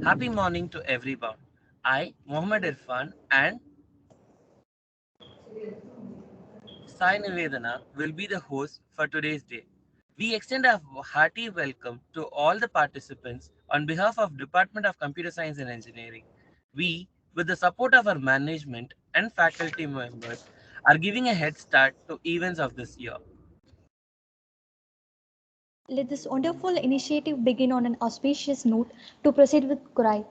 Happy morning to everyone. I, Mohammed Irfan, and Sai Nivedana will be the host for today's day. We extend a hearty welcome to all the participants on behalf of Department of Computer Science and Engineering. We, with the support of our management and faculty members, are giving a head start to events of this year. Let this wonderful initiative begin on an auspicious note to proceed with Qurai.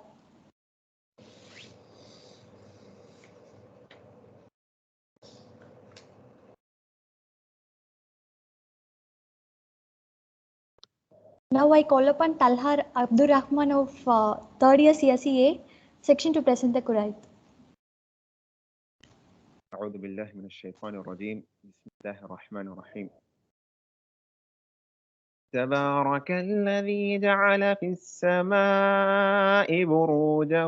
Now I call upon Talhar Abdur Rahman of third year CSEA section to present the Qurai. أعوذ بالله من الشيطان الرجيم بسم الله الرحمن الرحيم تبارك الذي جعل في السماء بروجا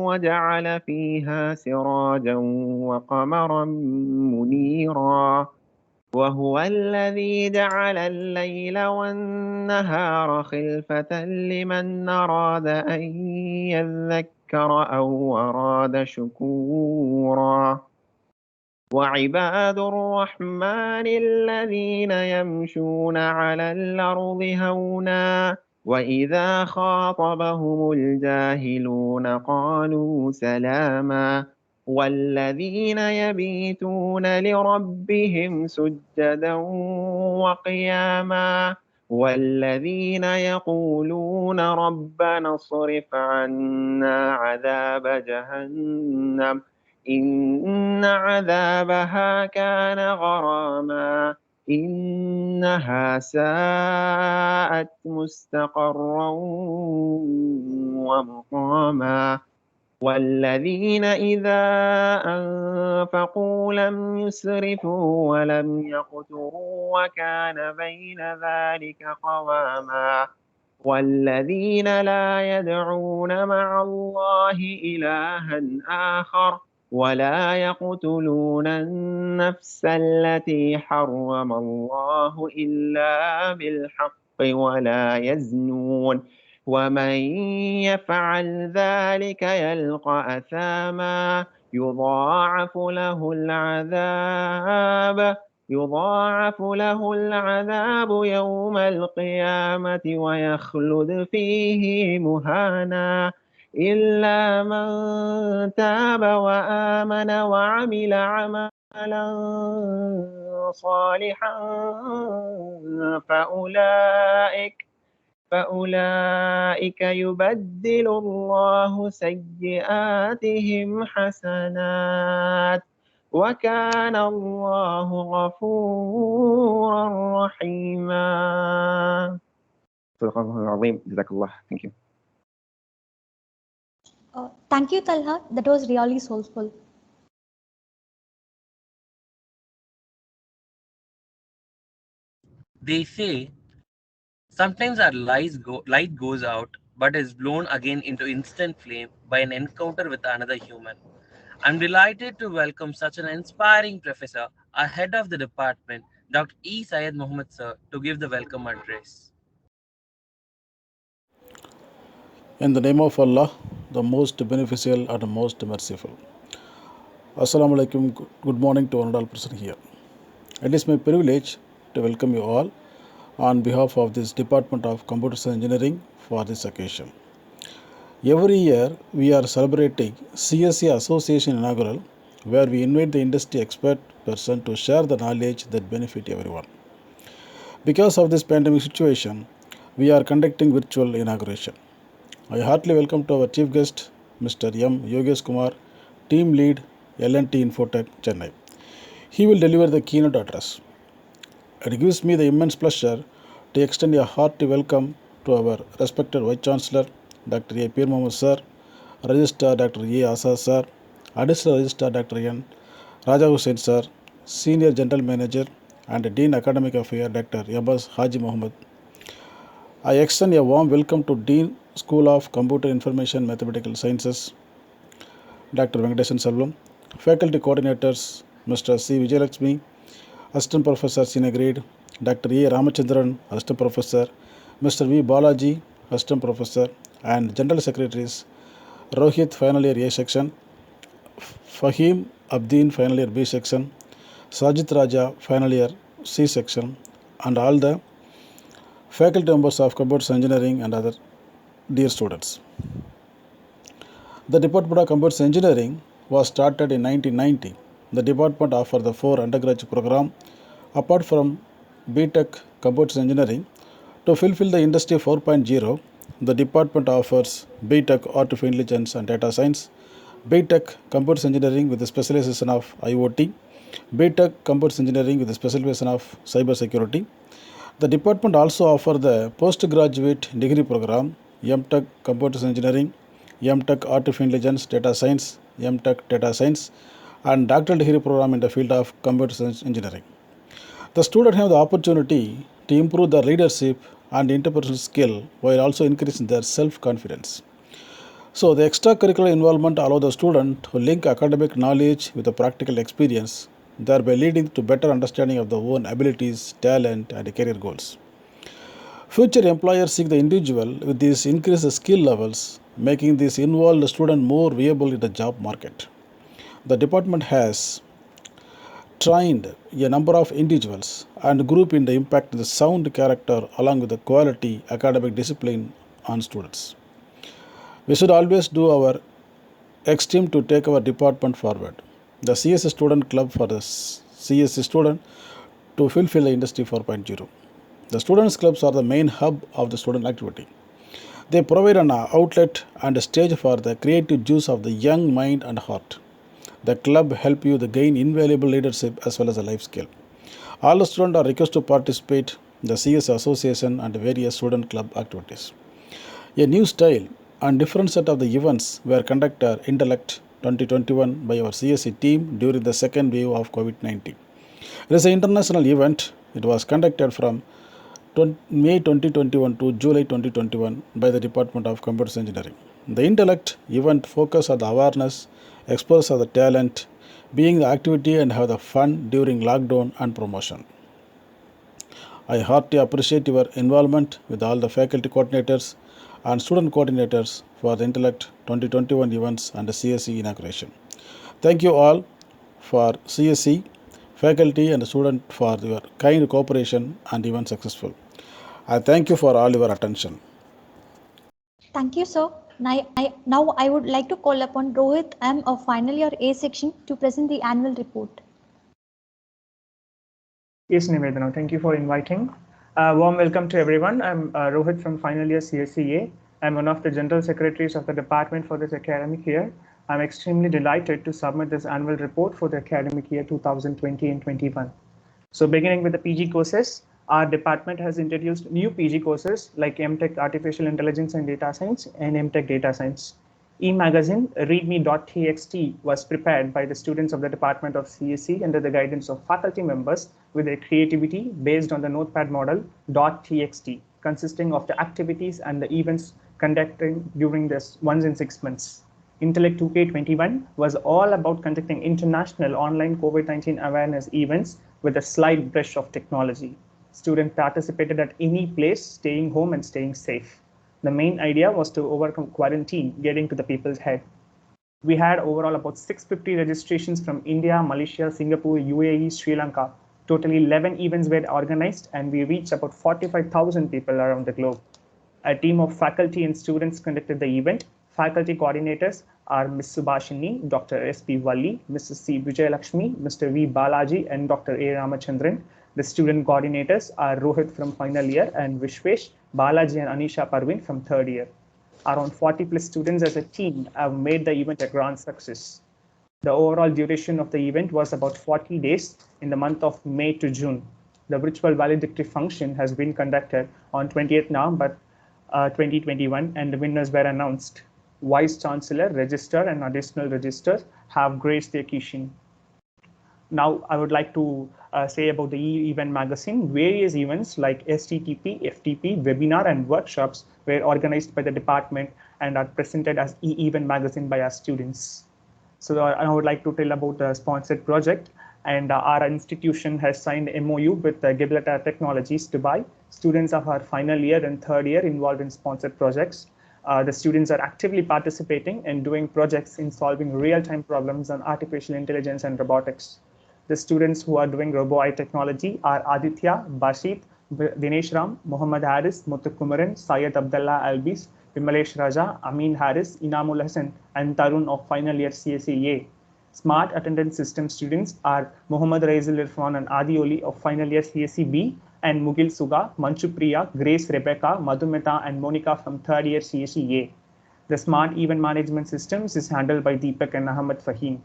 وجعل فيها سراجا وقمرا منيرا وهو الذي جعل الليل والنهار خلفة لمن أراد أن يذكر أو أراد شكورا وعباد الرحمن الذين يمشون على الأرض هونا وإذا خاطبهم الجاهلون قالوا سلاما والذين يبيتون لربهم سجدا وقياما والذين يقولون ربنا اصرف عنا عذاب جهنم إن عذابها كان غراما إنها ساءت مستقرا ومقاما والذين إذا أنفقوا لم يسرفوا ولم يقتروا وكان بين ذلك قواما والذين لا يدعون مع الله إلها آخر ولا يقتلون النفس التي حرم الله إلا بالحق ولا يزنون ومن يفعل ذلك يلقى أثاما يضاعف له العذاب يوم القيامة ويخلد فيه مهانا إلا من تاب وآمن وعمل عملا صالحا فأولئك يبدل الله سيئاتهم حسنات وكان الله غفورا رحيما. صدق الله العظيم. جزاك الله. Thank you. Thank you, Talha. That was really soulful. They say sometimes our light goes out but is blown again into instant flame by an encounter with another human. I'm delighted to welcome such an inspiring professor, our head of the department, Dr. E. Syed Mohammed Sir, to give the welcome address. In the name of Allah, the most beneficial and most merciful. Assalamu alaikum. Good morning to all present here. It is my privilege to welcome you all on behalf of this Department of Computer Science Engineering for this occasion. Every year, we are celebrating CSE Association Inaugural, where we invite the industry expert person to share the knowledge that benefit everyone. Because of this pandemic situation, we are conducting virtual inauguration. I heartily welcome to our chief guest, Mr. M. Yogesh Kumar, Team Lead, L&T Infotech, Chennai. He will deliver the keynote address. It gives me the immense pleasure to extend a hearty welcome to our respected Vice Chancellor, Dr. A. Pir Mohammed Sir, Registrar Dr. A. Asad Sir, Additional Registrar Dr. N. Raja Hussain Sir, Senior General Manager and Dean Academic Affairs Dr. Yabaz Haji Mohammed. I extend a warm welcome to Dean School of Computer Information Mathematical Sciences, Dr. Venkatesan Selvam, Faculty Coordinators, Mr. C. Vijayalakshmi, Assistant Professor Senior Grade, Dr. E. Ramachandran, Assistant Professor, Mr. V. Balaji, Assistant Professor, and General Secretaries Rohit, Final Year A Section, Fahim Abdin, Final Year B Section, Sajid Raja, Final Year C Section, and all the faculty members of Computer Engineering and other dear students. The Department of Computer Engineering was started in 1990. The department offers the 4 undergraduate program. Apart from BTech Computer Engineering, to fulfill the Industry 4.0, the department offers BTech Artificial Intelligence and Data Science, BTech Computer Engineering with the specialization of IoT, BTech Computer Engineering with the specialization of Cybersecurity. The department also offers the postgraduate degree program, MTech Computer Engineering, MTech Artificial Intelligence, Data Science, MTech Data Science, and doctoral degree program in the field of computer engineering. The student have the opportunity to improve their leadership and interpersonal skill while also increasing their self-confidence. So the extracurricular involvement allows the student to link academic knowledge with a practical experience, thereby leading to better understanding of their own abilities, talent, and career goals. Future employers seek the individual with these increased skill levels, making this involved student more viable in the job market. The department has trained a number of individuals and group in the impact of the sound character along with the quality academic discipline on students. We should always do our extreme to take our department forward. The CS Student Club for the CS student to fulfill the Industry 4.0. The students' clubs are the main hub of the student activity. They provide an outlet and a stage for the creative juice of the young mind and heart. The club help you to gain invaluable leadership as well as a life skill. All the students are requested to participate in the CS Association and various student club activities. A new style and different set of the events were conducted Intellect 2021 by our CSE team during the second wave of COVID-19. It is an international event. It was conducted from May 2021 to July 2021 by the Department of Computer Engineering. The Intellect event focused on the awareness, exposure of the talent, being the activity and have the fun during lockdown and promotion. I heartily appreciate your involvement with all the faculty coordinators and student coordinators for the Intellect 2021 events and the CSE inauguration. Thank you all for CSE, faculty and student for your kind cooperation and event successful. I thank you for all your attention. Thank you, sir. Now I would like to call upon Rohit M of Final Year A section to present the annual report. Yes, Nivedana, thank you for inviting. Warm welcome to everyone. I'm Rohit from Final Year CSEA. I'm one of the General Secretaries of the department for this academic year. I'm extremely delighted to submit this annual report for the academic year 2020 and 21. So beginning with the PG courses, our department has introduced new PG courses like MTech Artificial Intelligence and Data Science and MTech Data Science. E-magazine readme.txt was prepared by the students of the Department of CSE under the guidance of faculty members with their creativity based on the notepad model .txt, consisting of the activities and the events conducted during this once in 6 months. Intellect 2K21 was all about conducting international online COVID-19 awareness events with a slight brush of technology. Students participated at any place, staying home and staying safe. The main idea was to overcome quarantine getting to the people's head. We had overall about 650 registrations from India, Malaysia, Singapore, UAE, Sri Lanka. Totally 11 events were organized and we reached about 45,000 people around the globe. A team of faculty and students conducted the event. Faculty coordinators are Ms. Subhashini, Dr. S.P. Valli, Mrs. C. Vijayalakshmi, Mr. V. Balaji, and Dr. A. Ramachandran. The student coordinators are Rohit from final year and Vishwesh, Balaji and Anisha Parvin from third year. Around 40 plus students as a team have made the event a grand success. The overall duration of the event was about 40 days in the month of May to June. The virtual valedictory function has been conducted on 20th November 2021 and the winners were announced. Vice Chancellor, Register and additional registers have graced the occasion. Now I would like to say about the e-event magazine. Various events like STTP, FTP, webinar and workshops were organized by the department and are presented as e-event magazine by our students. So I would like to tell about the sponsored project, and our institution has signed MOU with Gibraltar Technologies Dubai students of our final year and third year involved in sponsored projects. The students are actively participating and doing projects in solving real-time problems on artificial intelligence and robotics. The students who are doing robo-eye technology are Aditya, Bashit, Dinesh Ram, Muhammad Haris, Muthukumaran, Syed Abdullah Albis, Vimalesh Raja, Amin Haris, Inamul Hassan, and Tarun of final year CSEA. Smart attendance system students are Muhammad Raizul Irfan and Adioli of final year CSEB, and Mugil Suga, Manchu Priya, Grace Rebecca, Madhumita, and Monica from third year CSEA. The smart event management systems is handled by Deepak and Ahmed Fahim.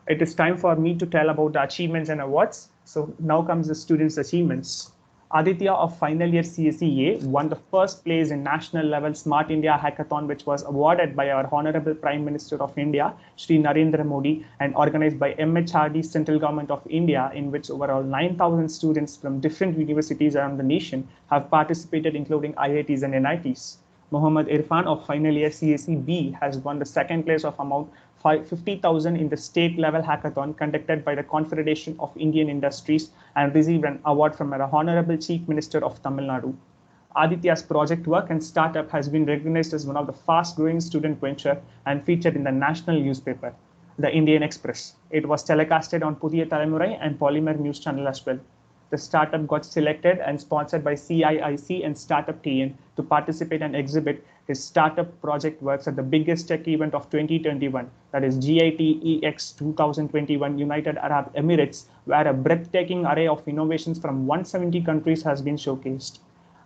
It is time for me to tell about the achievements and awards. So now comes the students' achievements. Aditya of final year CSEA won the first place in national level Smart India Hackathon, which was awarded by our Honorable Prime Minister of India, Shri Narendra Modi, and organized by MHRD Central Government of India, in which overall 9,000 students from different universities around the nation have participated, including IITs and NITs. Muhammad Irfan of final year CSEB has won the second place of amount 50,000 in the state level hackathon conducted by the Confederation of Indian Industries and received an award from our Honorable Chief Minister of Tamil Nadu. Aditya's project work and startup has been recognized as one of the fast growing student venture and featured in the national newspaper, the Indian Express. It was telecasted on Pudhiya Thalaimurai and Polymer News Channel as well. The startup got selected and sponsored by CIIC and Startup TN to participate and exhibit his startup project works at the biggest tech event of 2021, that is GITEX 2021 United Arab Emirates, where a breathtaking array of innovations from 170 countries has been showcased.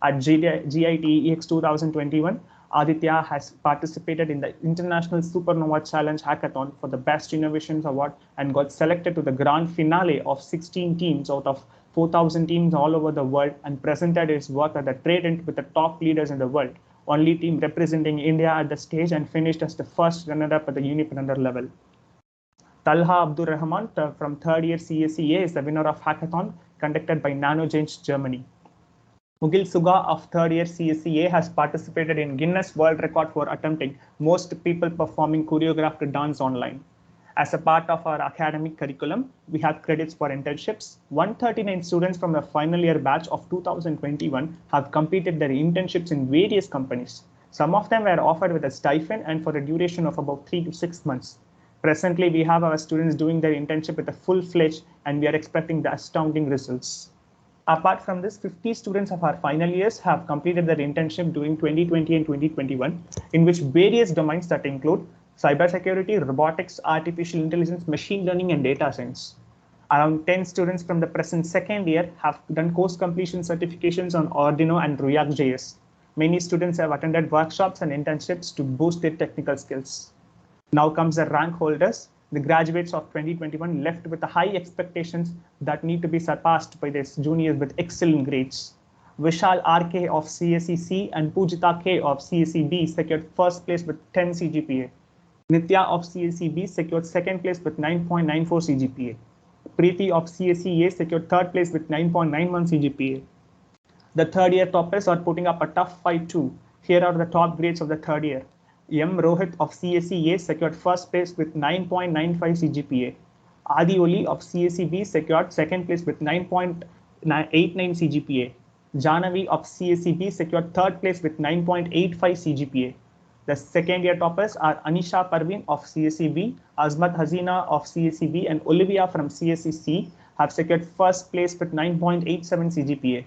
At GITEX 2021, Aditya has participated in the International Supernova Challenge Hackathon for the Best Innovations Award and got selected to the grand finale of 16 teams out of 4,000 teams all over the world and presented his work at the trade with the top leaders in the world, only team representing India at the stage, and finished as the first runner-up at the unipreneur level. Talha Abdur Rahman from third year CSEA is the winner of Hackathon conducted by NanoGench Germany. Mugil Suga of third year CSEA has participated in Guinness World Record for attempting most people performing choreographed dance online. As a part of our academic curriculum, we have credits for internships. 139 students from the final year batch of 2021 have completed their internships in various companies. Some of them were offered with a stipend and for a duration of about 3 to 6 months. Presently, we have our students doing their internship with a full-fledged, and we are expecting the astounding results. Apart from this, 50 students of our final years have completed their internship during 2020 and 2021, in which various domains that include cybersecurity, robotics, artificial intelligence, machine learning, and data science. Around 10 students from the present second year have done course completion certifications on Arduino and React.js. Many students have attended workshops and internships to boost their technical skills. Now comes the rank holders. The graduates of 2021 left with high expectations that need to be surpassed by their juniors with excellent grades. Vishal RK of CSEC and Pujita K of CSEB secured first place with 10 CGPA. Nitya of CSEB secured second place with 9.94 CGPA. Preeti of CSEA secured third place with 9.91 CGPA. The third year toppers are putting up a tough fight too. Here are the top grades of the third year. M. Rohit of CSEA secured first place with 9.95 CGPA. Adi Oli of CSEB secured second place with 9.89 CGPA. Janavi of CSEB secured third place with 9.85 CGPA. The second year toppers are Anisha Parveen of CSEB, Azmat Hazina of CSEB, and Olivia from CSEC have secured first place with 9.87 CGPA.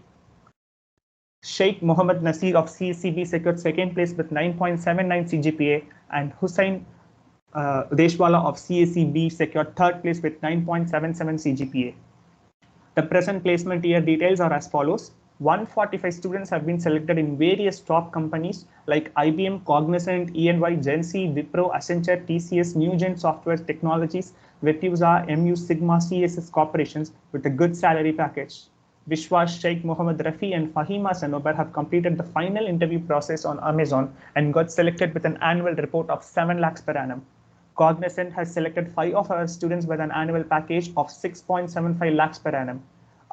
Sheikh Mohammed Nasir of CSEB secured second place with 9.79 CGPA, and Hussain Deshwala of CSEB secured third place with 9.77 CGPA. The present placement year details are as follows. 145 students have been selected in various top companies like IBM, Cognizant, EY, Gency, Wipro, Accenture, TCS, Newgen Software Technologies, Vetusa, MU, Sigma, CSS corporations with a good salary package. Vishwas, Sheikh Mohammed Rafi, and Fahima Sanobar have completed the final interview process on Amazon and got selected with an annual report of 7 lakhs per annum. Cognizant has selected 5 of our students with an annual package of 6.75 lakhs per annum.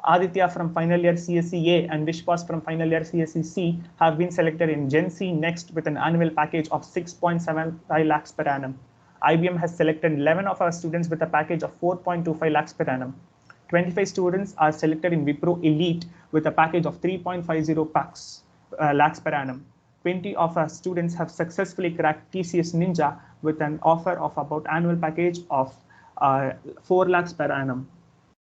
Aditya from final year CSEA and Vishwas from final year CSEC have been selected in Gency Next with an annual package of 6.75 lakhs per annum. IBM has selected 11 of our students with a package of 4.25 lakhs per annum. 25 students are selected in Wipro Elite with a package of 3.50 lakhs per annum. 20 of our students have successfully cracked TCS Ninja with an offer of about annual package of 4 lakhs per annum.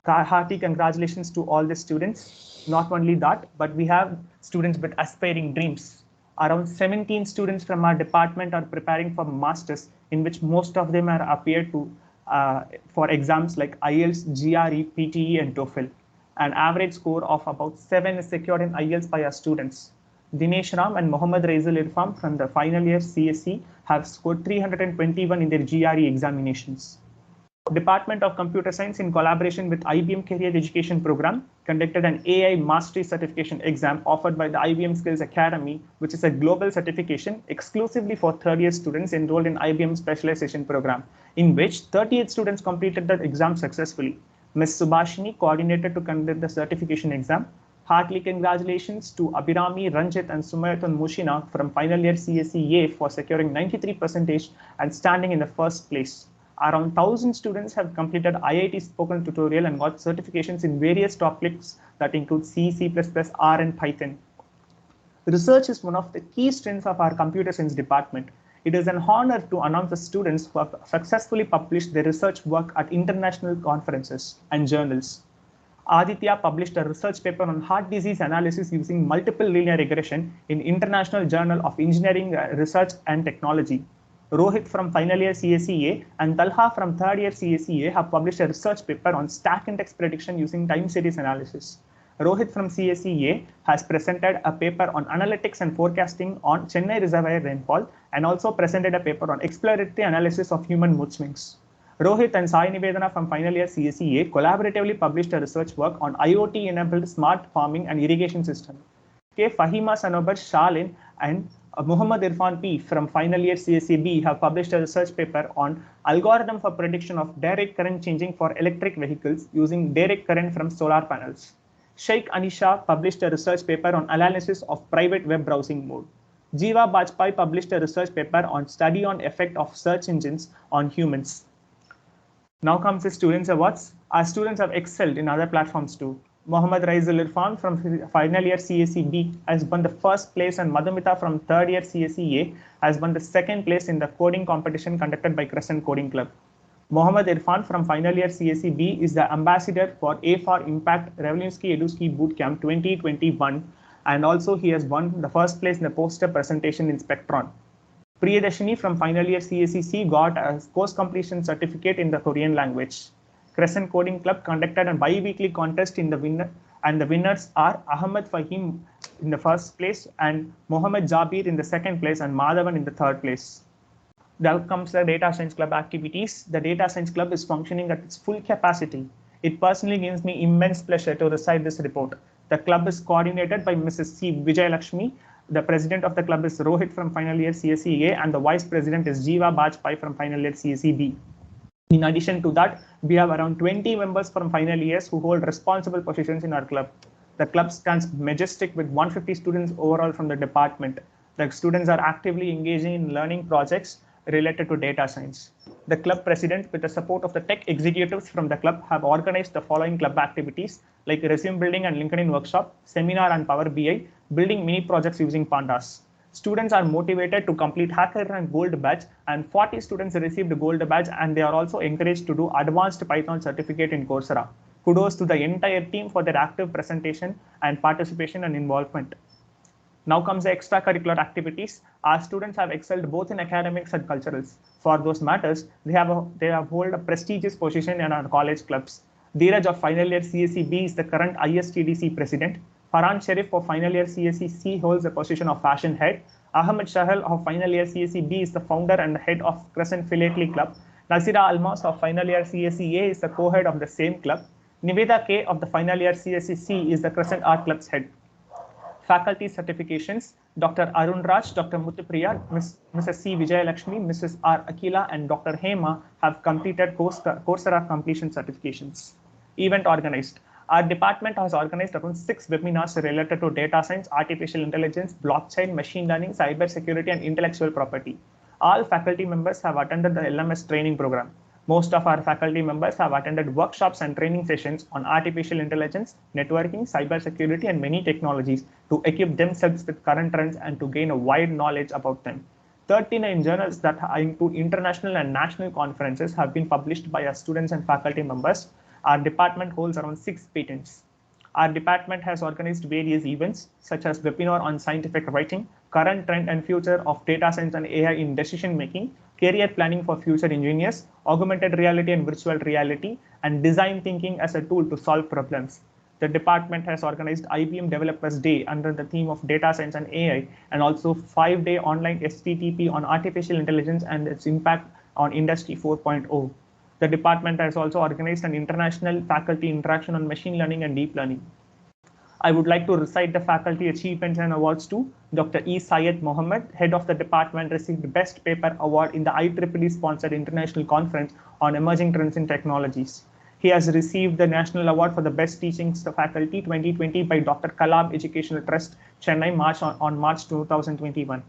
Hearty congratulations to all the students. Not only that, but we have students with aspiring dreams. Around 17 students from our department are preparing for masters, in which most of them are appeared to for exams like IELTS, GRE, PTE, and TOEFL. An average score of about 7 is secured in IELTS by our students. Dinesh Ram and Mohammad Raizul Irfan from the final year CSE have scored 321 in their GRE examinations. Department of Computer Science, in collaboration with IBM Career Education Program, conducted an AI Mastery Certification exam offered by the IBM Skills Academy, which is a global certification exclusively for third-year students enrolled in IBM Specialization Program, in which 38 students completed the exam successfully. Ms. Subhashini coordinated to conduct the certification exam. Heartily congratulations to Abhirami, Ranjit, and Sumayatun Mushina from final year CSEA for securing 93% and standing in the first place. Around 1,000 students have completed IIT spoken tutorial and got certifications in various topics that include C, C++, R, and Python. Research is one of the key strengths of our computer science department. It is an honor to announce the students who have successfully published their research work at international conferences and journals. Aditya published a research paper on heart disease analysis using multiple linear regression in International Journal of Engineering Research and Technology. Rohit from final year CSEA and Talha from third year CSEA have published a research paper on stack index prediction using time series analysis. Rohit from CSEA has presented a paper on analytics and forecasting on Chennai reservoir rainfall and also presented a paper on exploratory analysis of human mood swings. Rohit and Sai Nivedana from final year CSEA collaboratively published a research work on IoT-enabled smart farming and irrigation system. K. Fahima Sanobar Shalin and Muhammad Irfan P. from final year CSEB have published a research paper on algorithm for prediction of direct current changing for electric vehicles using direct current from solar panels. Sheikh Anisha published a research paper on analysis of private web browsing mode. Jeeva Bajpai published a research paper on study on effect of search engines on humans. Now comes the Students Awards. Our students have excelled in other platforms too. Mohammad Raizul Irfan from final year CSEB has won the first place, and Madhumita from third year CSEA has won the second place in the coding competition conducted by Crescent Coding Club. Mohammad Irfan from final year CSEB is the ambassador for A for Impact Revolunsky Eduski Bootcamp 2021, and also he has won the first place in the poster presentation in Spectron. Priyadashini from final year CSEC got a course completion certificate in the Korean language. Crescent Coding Club conducted a bi-weekly contest in the winner, and the winners are Ahmed Fahim in the first place and Mohammed Jabir in the second place and Madhavan in the third place. Now comes the Data Science Club activities. The Data Science Club is functioning at its full capacity. It personally gives me immense pleasure to recite this report. The club is coordinated by Mrs. C. Vijayalakshmi. The president of the club is Rohit from final year CSEA and the vice president is Jeeva Bajpai from final year CSEB. In addition to that, we have around 20 members from final years who hold responsible positions in our club. The club stands majestic with 150 students overall from the department. The students are actively engaging in learning projects related to data science. The club president, with the support of the tech executives from the club, have organized the following club activities like resume building and LinkedIn workshop, seminar on Power BI, building mini projects using Pandas. Students are motivated to complete Hackathon Gold Badge, and 40 students received Gold Badge, and they are also encouraged to do Advanced Python certificate in Coursera. Kudos to the entire team for their active presentation and participation and involvement. Now comes the extracurricular activities. Our students have excelled both in academics and culturals. For those matters, they have hold a prestigious position in our college clubs. Dheeraj of final year CSEB is the current ISTDC president. Farhan Sharif of final year CSEC holds the position of fashion head. Ahmed Shahal of final year CSEB is the founder and head of Crescent Philately Club. Nasira Almas of final year CSEA is the co-head of the same club. Niveda K of the final year CSEC is the Crescent Art Club's head. Faculty certifications: Dr. Arun Raj, Dr. Muthupriya, Mrs. C. Vijayalakshmi, Mrs. R. Akila, and Dr. Hema have completed Coursera completion certifications. Event organized. Our department has organized around 6 webinars related to data science, artificial intelligence, blockchain, machine learning, cyber security, and intellectual property. All faculty members have attended the LMS training program. Most of our faculty members have attended workshops and training sessions on artificial intelligence, networking, cybersecurity, and many technologies to equip themselves with current trends and to gain a wide knowledge about them. 39 journals that include international and national conferences have been published by our students and faculty members. Our department holds around 6 patents. Our department has organized various events such as webinar on scientific writing, current trend and future of data science and AI in decision making, career planning for future engineers, augmented reality and virtual reality, and design thinking as a tool to solve problems. The department has organized IBM Developers Day under the theme of data science and AI, and also 5-day online STTP on artificial intelligence and its impact on Industry 4.0. The department has also organized an international faculty interaction on machine learning and deep learning. I would like to recite the faculty achievements and awards to Dr. E. Syed Mohammed, head of the department, received Best Paper Award in the IEEE sponsored International Conference on Emerging Trends in Technologies. He has received the National Award for the Best Teaching Faculty 2020 by Dr. Kalam Educational Trust, Chennai, on March 2021.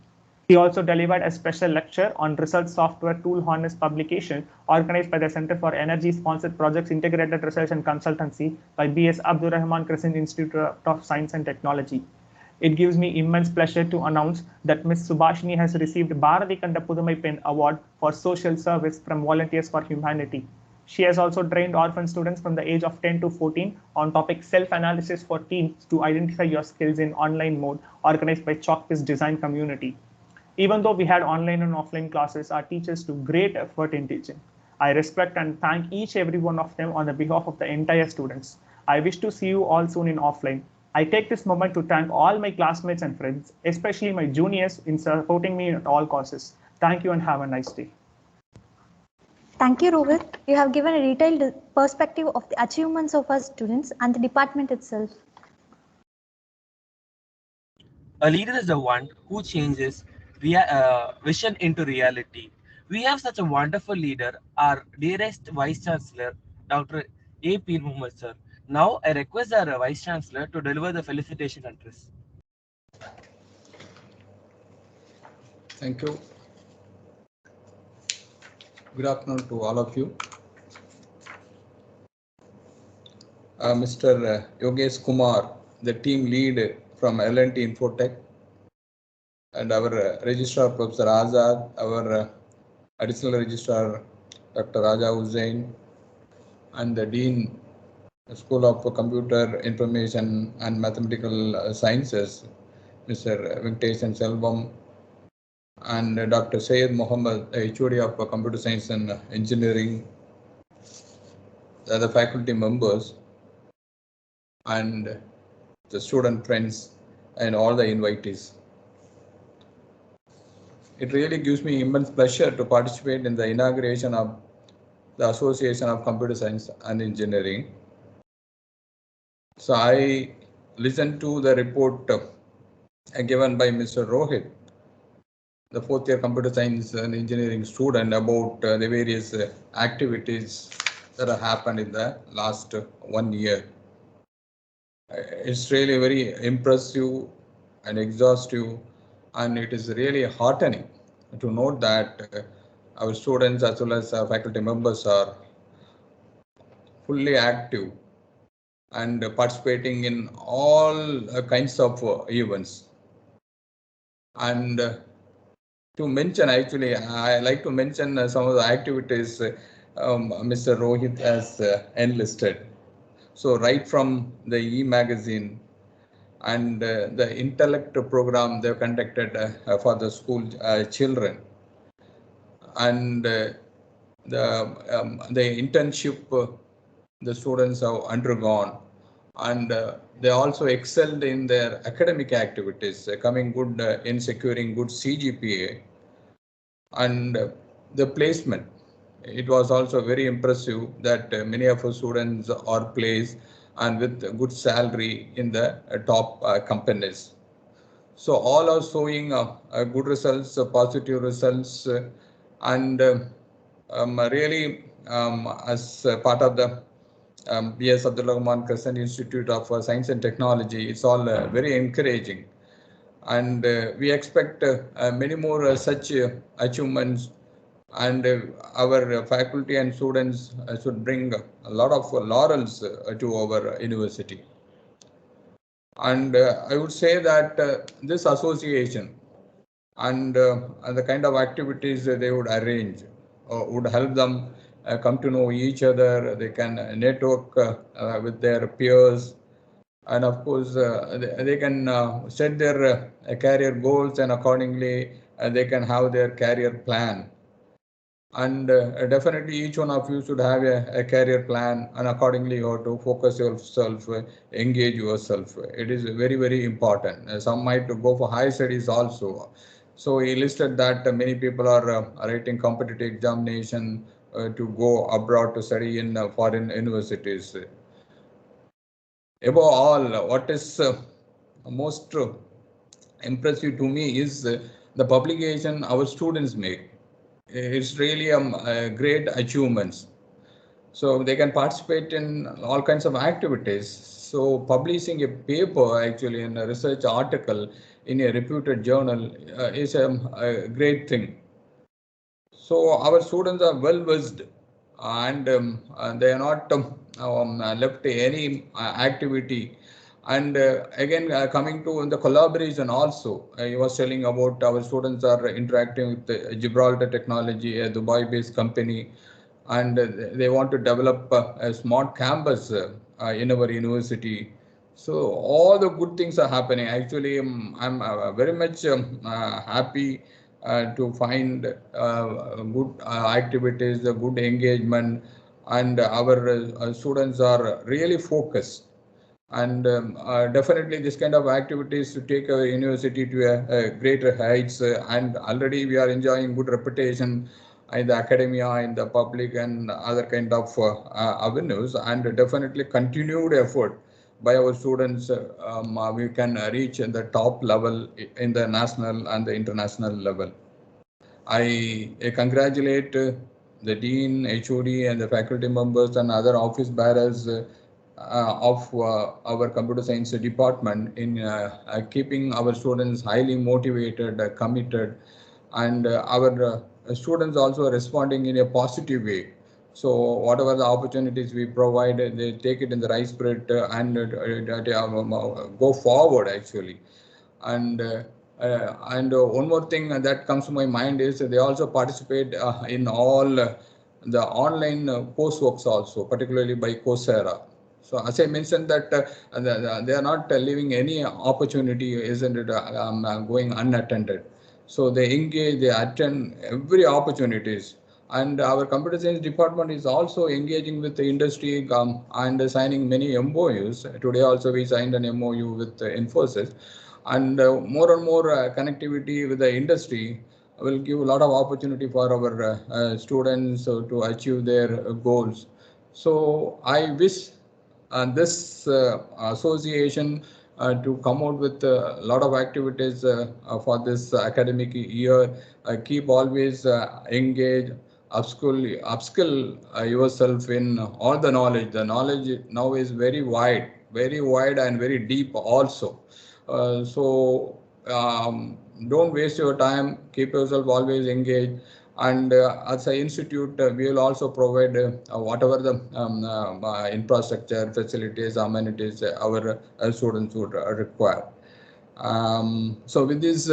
He also delivered a special lecture on Research Software Tool Harness publication organized by the Center for Energy Sponsored Projects Integrated Research and Consultancy by B.S. Abdurrahman Crescent Institute of Science and Technology. It gives me immense pleasure to announce that Ms. Subhashini has received Bharati Kanda Pudumai Pen Award for Social Service from Volunteers for Humanity. She has also trained orphan students from the age of 10 to 14 on topic self-analysis for teens to identify your skills in online mode organized by Chalkpiece Design Community. Even though we had online and offline classes, our teachers took great effort in teaching. I respect and thank each every one of them on the behalf of the entire students. I wish to see you all soon in offline. I take this moment to thank all my classmates and friends, especially my juniors, in supporting me at all courses. Thank you and have a nice day. Thank you, Rohit. You have given a detailed perspective of the achievements of our students and the department itself. A leader is the one who changes vision into reality. We have such a wonderful leader, our dearest Vice Chancellor, Dr. A. P. Muhammad sir. Now I request our Vice Chancellor to deliver the felicitation address. Thank you. Good afternoon to all of you. Mr. Yogesh Kumar, the team lead from L&T Infotech, and our Registrar Professor Azad, our Additional Registrar Dr. Raja Hussain, and the Dean School of Computer Information and Mathematical Sciences, Mr. Venkatesan Selvam, and Dr. Syed Mohammed, HOD of Computer Science and Engineering, the other faculty members, and the student friends, and all the invitees. It really gives me immense pleasure to participate in the inauguration of the Association of Computer Science and Engineering. So I listened to the report given by Mr. Rohit, the 4th year computer science and engineering student, about the various activities that have happened in the last 1 year. It's really very impressive and exhaustive, and it is really heartening to note that our students as well as our faculty members are fully active and participating in all kinds of events. And to mention, actually, I like to mention some of the activities Mr. Rohit has enlisted. So right from the e-magazine and the intellect program they've conducted for the school children, and the internship the students have undergone, and they also excelled in their academic activities, coming good in securing good CGPA, and the placement. It was also very impressive that many of our students are placed and with good salary in the top companies. So all are showing good results, positive results, and really as part of the B.S. Abdul Rahman Crescent Institute of Science and Technology, it's all very encouraging. And we expect many more such achievements and our faculty and students should bring a lot of laurels to our university. And I would say that this association and the kind of activities they would arrange would help them come to know each other. They can network with their peers, and of course they can set their career goals, and accordingly they can have their career plan. And definitely each one of you should have a career plan, and accordingly you have to focus yourself, engage yourself. It is very, very important. Some might go for higher studies also. So he listed that many people are writing competitive examination to go abroad to study in foreign universities. Above all, what is most impressive to me is the publication our students make. It's really a great achievements. So they can participate in all kinds of activities. So publishing a paper, actually in a research article in a reputed journal is a great thing. So our students are well versed, and they are not left any activity. And again, coming to the collaboration also, I was telling about our students are interacting with the Gibraltar Technology, a Dubai-based company, and they want to develop a smart campus in our university. So all the good things are happening. Actually, I'm very much happy to find good activities, good engagement, and our students are really focused. And definitely this kind of activities to take our university to a greater heights, and already we are enjoying good reputation in the academia, in the public, and other kind of avenues, and definitely continued effort by our students, we can reach in the top level in the national and the international level. I congratulate the dean, HOD, and the faculty members and other office bearers of our computer science department in keeping our students highly motivated, committed, and our students also responding in a positive way. So whatever the opportunities we provide, they take it in the right spirit and go forward actually. And one more thing that comes to my mind is they also participate in all the online courseworks also, particularly by Coursera. So as I mentioned that they are not leaving any opportunity, isn't it, going unattended. So they engage, they attend every opportunities. And our computer science department is also engaging with the industry and signing many MOUs. Today also we signed an MOU with Infosys, and more and more connectivity with the industry will give a lot of opportunity for our students to achieve their goals. So I wish this association to come out with a lot of activities for this academic year. Keep always engaged, upskill yourself in all the knowledge. The knowledge now is very wide and very deep also. So don't waste your time. Keep yourself always engaged. And as an institute, we will also provide whatever the infrastructure, facilities, amenities our students would require. So with these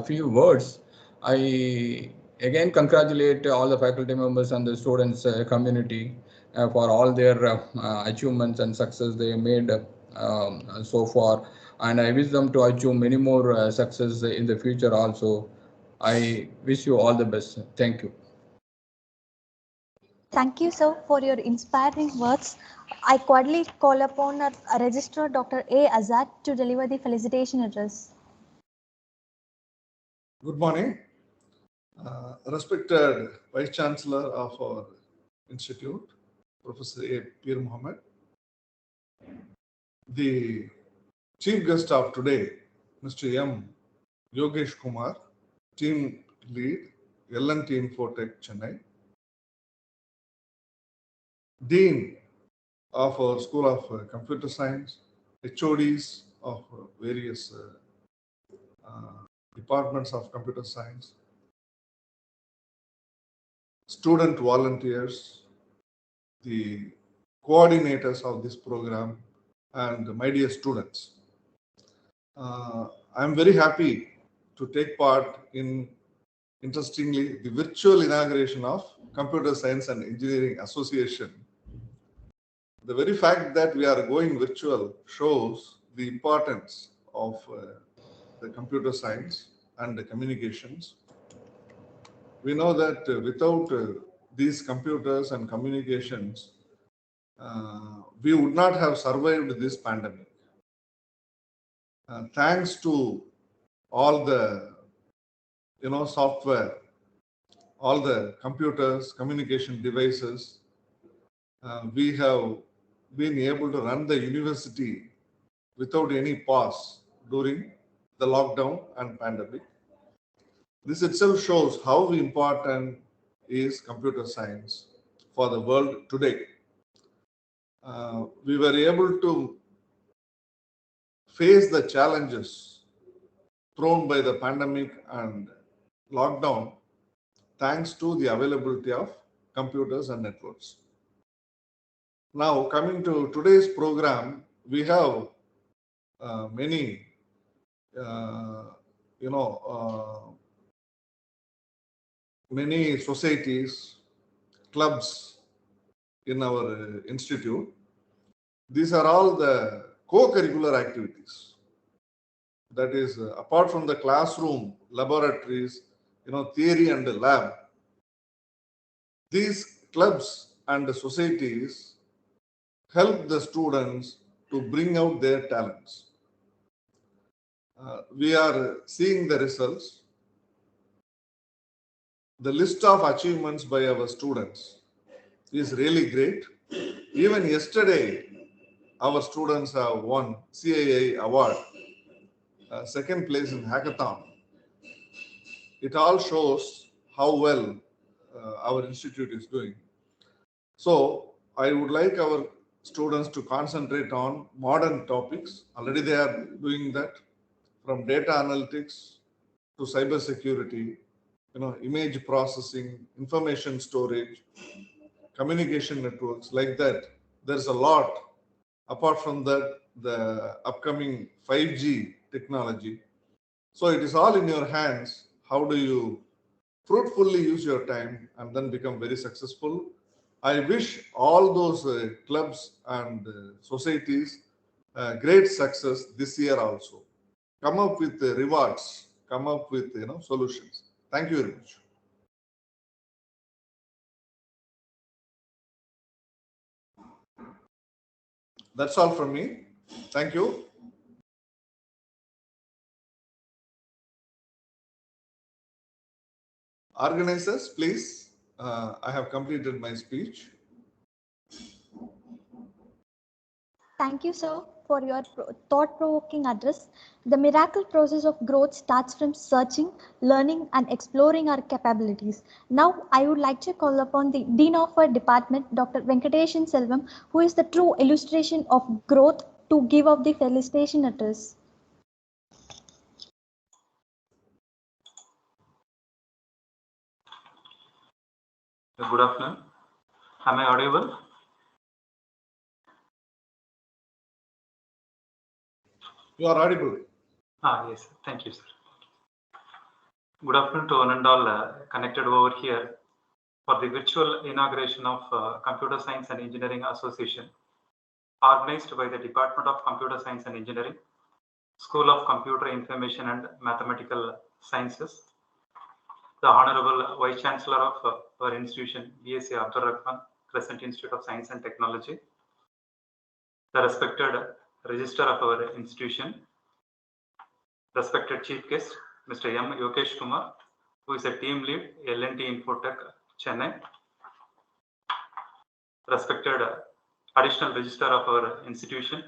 few words, I again congratulate all the faculty members and the students community for all their achievements and success they made so far. And I wish them to achieve many more success in the future also. I wish you all the best. Thank you. Thank you, sir, for your inspiring words. I cordially call upon our Registrar Dr. A. Azad to deliver the felicitation address. Good morning. Respected Vice Chancellor of our institute, Professor A. Peer Mohammed, the Chief Guest of today, Mr. M. Yogesh Kumar, Team Lead, L&T Infotech, Chennai, Dean of our School of Computer Science, HODs of various departments of computer science, student volunteers, the coordinators of this program, and my dear students. I'm very happy to take part in, interestingly, the virtual inauguration of Computer Science and Engineering Association. The very fact that we are going virtual shows the importance of the computer science and the communications. We know that without these computers and communications, we would not have survived this pandemic. Thanks to all the software, all the computers, communication devices, we have been able to run the university without any pause during the lockdown and pandemic. This itself shows how important is computer science for the world today. We were able to face the challenges thrown by the pandemic and lockdown thanks to the availability of computers and networks. Now, coming to today's program, we have many, many societies, clubs in our institute. These are all the co-curricular activities. That is, apart from the classroom, laboratories, theory and the lab, these clubs and the societies help the students to bring out their talents. We are seeing the results. The list of achievements by our students is really great. Even yesterday, our students have won CII award, second place in Hackathon. It all shows how well our institute is doing. So I would like our students to concentrate on modern topics. Already they are doing that, from data analytics to cyber security, image processing, information storage, communication networks, like that. There's a lot. Apart from that, the upcoming 5G technology. So it is all in your hands. How do you fruitfully use your time and then become very successful? I wish all those clubs and societies great success this year also. Come up with rewards, come up with solutions. Thank you very much. That's all from me. Thank you. Organizers, please. I have completed my speech. Thank you, sir, for your thought-provoking address. The miracle process of growth starts from searching, learning, and exploring our capabilities. Now, I would like to call upon the Dean of our department, Dr. Venkateshan Selvam, who is the true illustration of growth, to give up the felicitation address. Good afternoon. Am I audible? You are audible. Yes. Thank you, sir. Good afternoon to one and all connected over here for the virtual inauguration of Computer Science and Engineering Association, organized by the Department of Computer Science and Engineering, School of Computer Information and Mathematical Sciences, the Honorable Vice Chancellor of our institution, BSc Abdul Rahman, Crescent Institute of Science and Technology, the respected Registrar of our institution, respected Chief Guest, Mr. M. Yogesh Kumar, who is a Team Lead, L&T Infotech, Chennai, respected Additional Registrar of our institution,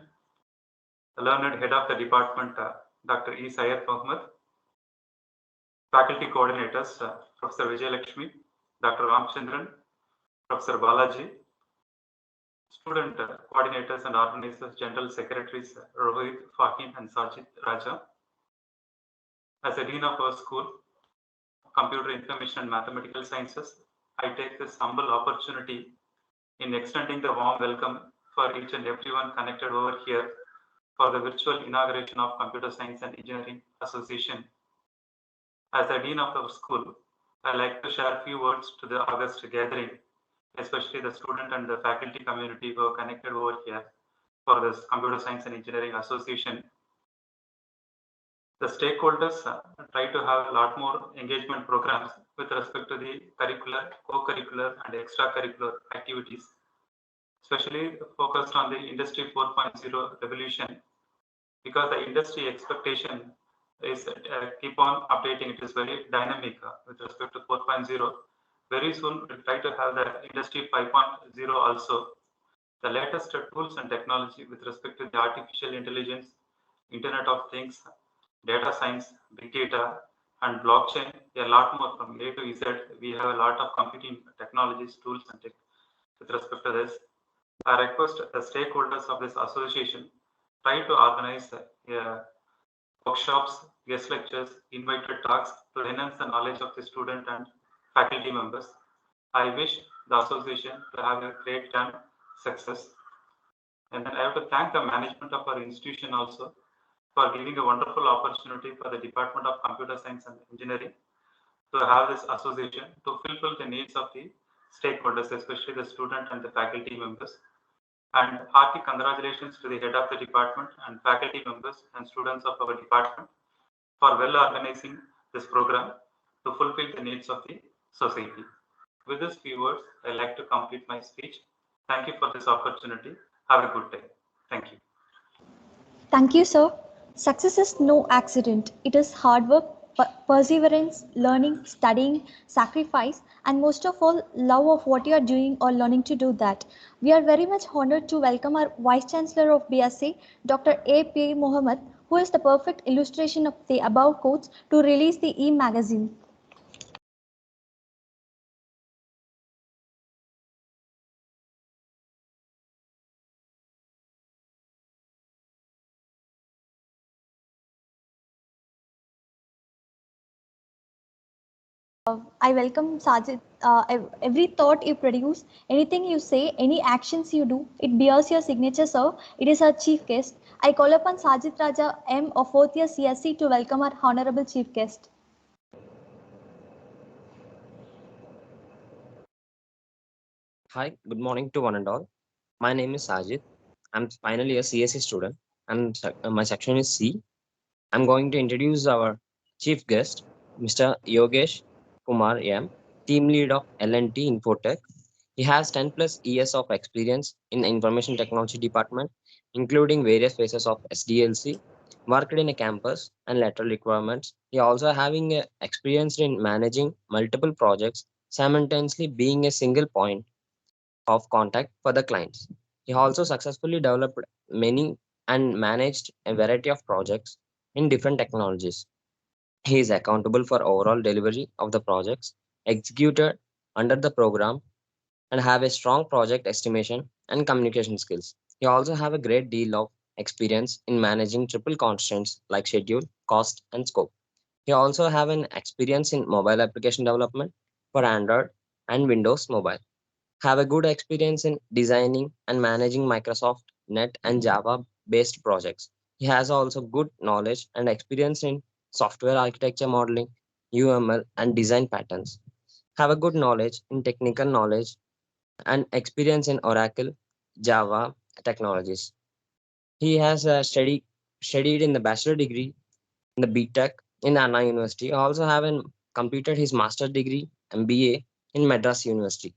the learned Head of the Department, Dr. E. Syed Mohammed, faculty coordinators, Professor Vijay Lakshmi, Dr. Ramchandran, Professor Balaji, student coordinators and organizers, General Secretaries Rohit, Fahim, and Sajid Raja. As a Dean of our school, Computer Information and Mathematical Sciences, I take this humble opportunity in extending the warm welcome for each and everyone connected over here for the virtual inauguration of Computer Science and Engineering Association. As the Dean of our school, I like to share a few words to the August gathering, especially the student and the faculty community who are connected over here for this Computer Science and Engineering Association. The stakeholders try to have a lot more engagement programs with respect to the curricular, co-curricular and extracurricular activities, especially focused on the Industry 4.0 revolution, because the industry expectation is keep on updating. It is very dynamic with respect to 4.0. Very soon we'll try to have the Industry 5.0 also. The latest tools and technology with respect to the artificial intelligence, Internet of Things, data science, big data, and blockchain, a lot more from A to Z. We have a lot of competing technologies, tools, and tech with respect to this. I request the stakeholders of this association try to organize workshops, guest lectures, invited talks to enhance the knowledge of the student and faculty members. I wish the association to have a great time success. And then I have to thank the management of our institution also for giving a wonderful opportunity for the Department of Computer Science and Engineering to have this association to fulfill the needs of the stakeholders, especially the student and the faculty members. And hearty congratulations to the head of the department and faculty members and students of our department for well organizing this program to fulfill the needs of the society. With these few words, I like to complete my speech. Thank you for this opportunity. Have a good day. Thank you. Thank you, sir. Success is no accident. It is hard work, perseverance, learning, studying, sacrifice, and most of all, love of what you are doing or learning to do that. We are very much honored to welcome our Vice Chancellor of BSc, Dr. A.P. Mohammed, who is the perfect illustration of the above quotes to release the e-magazine. I welcome Sajid. Every thought you produce, anything you say, any actions you do, it bears your signature, sir. It is our chief guest. I call upon Sajid Raja M of 4th year CSC to welcome our honorable chief guest. Hi, good morning to one and all. My name is Sajid. I'm finally a CSE student and my section is C. I'm going to introduce our chief guest, Mr. Yogesh Kumar M, team lead of L&T Infotech. He has 10 plus years of experience in the information technology department, including various phases of SDLC, worked in a campus and lateral requirements. He also having experience in managing multiple projects, simultaneously being a single point of contact for the clients. He also successfully developed many and managed a variety of projects in different technologies. He is accountable for overall delivery of the projects executed under the program and have a strong project estimation and communication skills. He also have a great deal of experience in managing triple constraints like schedule, cost, and scope. He also have an experience in mobile application development for Android and Windows Mobile, have a good experience in designing and managing Microsoft Net and Java based projects. He has also good knowledge and experience in software architecture modeling, UML, and design patterns. Have a good knowledge in technical knowledge and experience in Oracle, Java technologies. He has studied in the bachelor degree in the BTech in Anna University. Also have completed his master degree MBA in Madras University.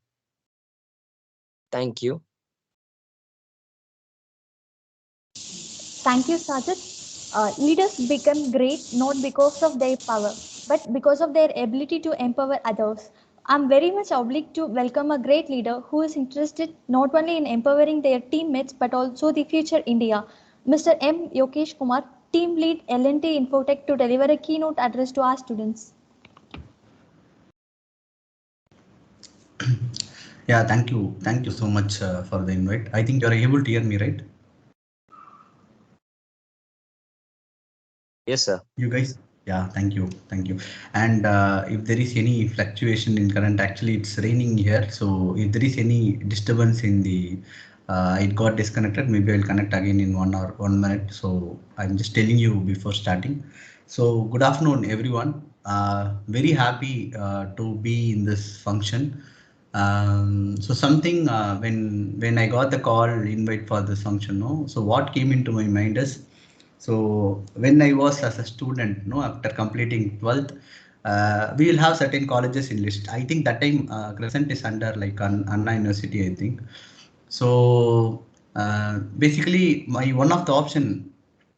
Thank you. Thank you, Sajid. Leaders become great not because of their power, but because of their ability to empower others. I'm very much obliged to welcome a great leader who is interested not only in empowering their teammates but also the future India. Mr. M. Yogesh Kumar, Team Lead L&T Infotech, to deliver a keynote address to our students. Yeah, thank you. Thank you so much for the invite. I think you're able to hear me, right? Yes, sir. You guys? Yeah, thank you. Thank you. And if there is any fluctuation in current, actually it's raining here. So if there is any disturbance in the, it got disconnected, maybe I'll connect again in 1 minute. So I'm just telling you before starting. So good afternoon, everyone. Very happy to be in this function. So something when I got the call invite for this function, no. So what came into my mind is, so when I was as a student, no, after completing 12th, we will have certain colleges in list. I think that time Crescent is under like Anna University, I think. So basically, my one of the option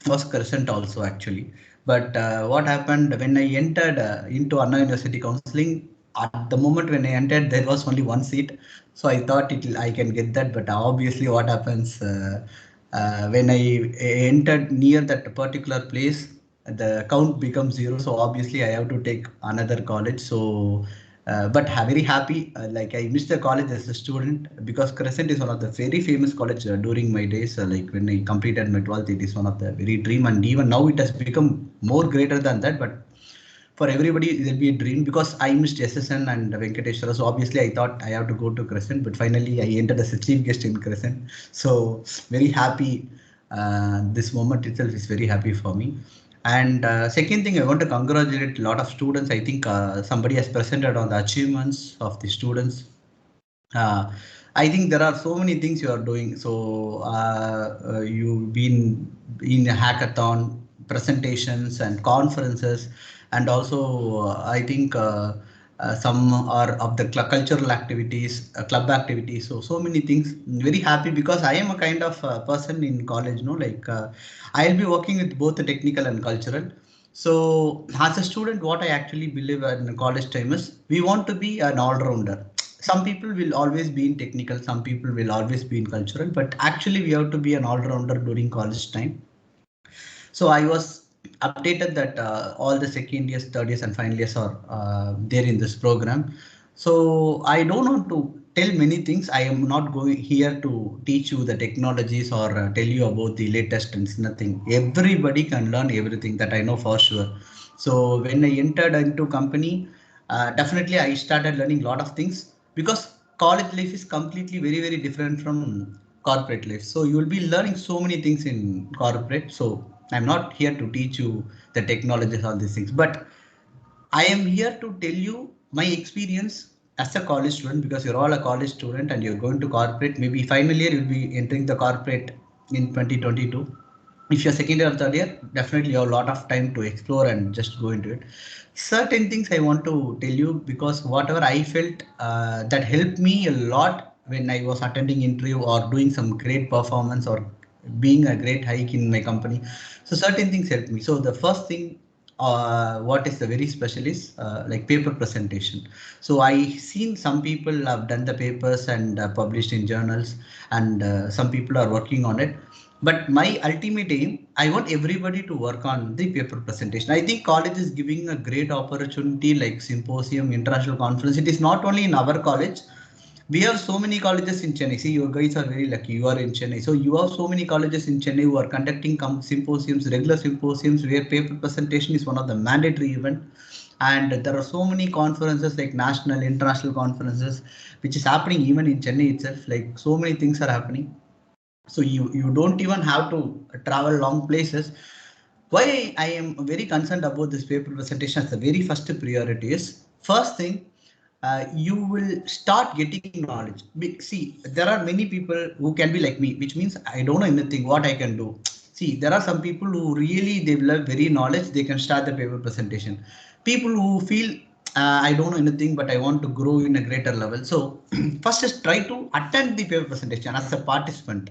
was Crescent also actually. But what happened when I entered into Anna University counseling? At the moment when I entered, there was only one seat, so I thought I can get that. But obviously, what happens when I entered near that particular place, the count becomes zero. So obviously, I have to take another college. So but very happy. Like I missed the college as a student because Crescent is one of the very famous college during my days. Like when I completed my 12th, it is one of the very dream, and even now it has become more greater than that. But for everybody, it will be a dream because I missed SSN and Venkateshwara. So obviously, I thought I have to go to Crescent, but finally, I entered as a chief guest in Crescent. So very happy. This moment itself is very happy for me. And second thing, I want to congratulate a lot of students. I think somebody has presented on the achievements of the students. uh, I think there are so many things you are doing. So you've been in a hackathon, presentations and conferences, and also I think some are of the cultural activities, club activities. So many things. Very happy because I am a kind of person in college. No, like I'll be working with both the technical and cultural. So as a student, what I actually believe in college time is we want to be an all-rounder. Some people will always be in technical, some people will always be in cultural, but actually we have to be an all-rounder during college time. So I was updated that all the second years, third years, and final years are there in this program. So I don't want to tell many things. I am not going here to teach you the technologies or tell you about the latest and nothing. Everybody can learn everything, that I know for sure. So when I entered into company, definitely I started learning a lot of things because college life is completely very different from corporate life. So you will be learning so many things in corporate. So I'm not here to teach you the technologies, all these things, but I am here to tell you my experience as a college student, because you're all a college student and you're going to corporate. Maybe final year you'll be entering the corporate in 2022. If you're second year or third year, definitely you have a lot of time to explore and just go into it. Certain things I want to tell you because whatever I felt that helped me a lot when I was attending interview or doing some great performance or being a great hike in my company. So certain things helped me. So the first thing, what is the very special is like paper presentation. So I seen some people have done the papers and published in journals, and some people are working on it. But my ultimate aim, I want everybody to work on the paper presentation. I think college is giving a great opportunity like symposium, international conference. It is not only in our college. We have so many colleges in Chennai. See, you guys are very lucky. You are in Chennai. So you have so many colleges in Chennai who are conducting symposiums, regular symposiums where paper presentation is one of the mandatory event. And there are so many conferences like national, international conferences, which is happening even in Chennai itself. Like so many things are happening. So you don't even have to travel long places. Why I am very concerned about this paper presentation as the very first priority is, first thing, you will start getting knowledge. See, there are many people who can be like me, which means I don't know anything, what I can do. See, there are some people who really develop very knowledge, they can start the paper presentation. People who feel I don't know anything, but I want to grow in a greater level. So first is try to attend the paper presentation as a participant.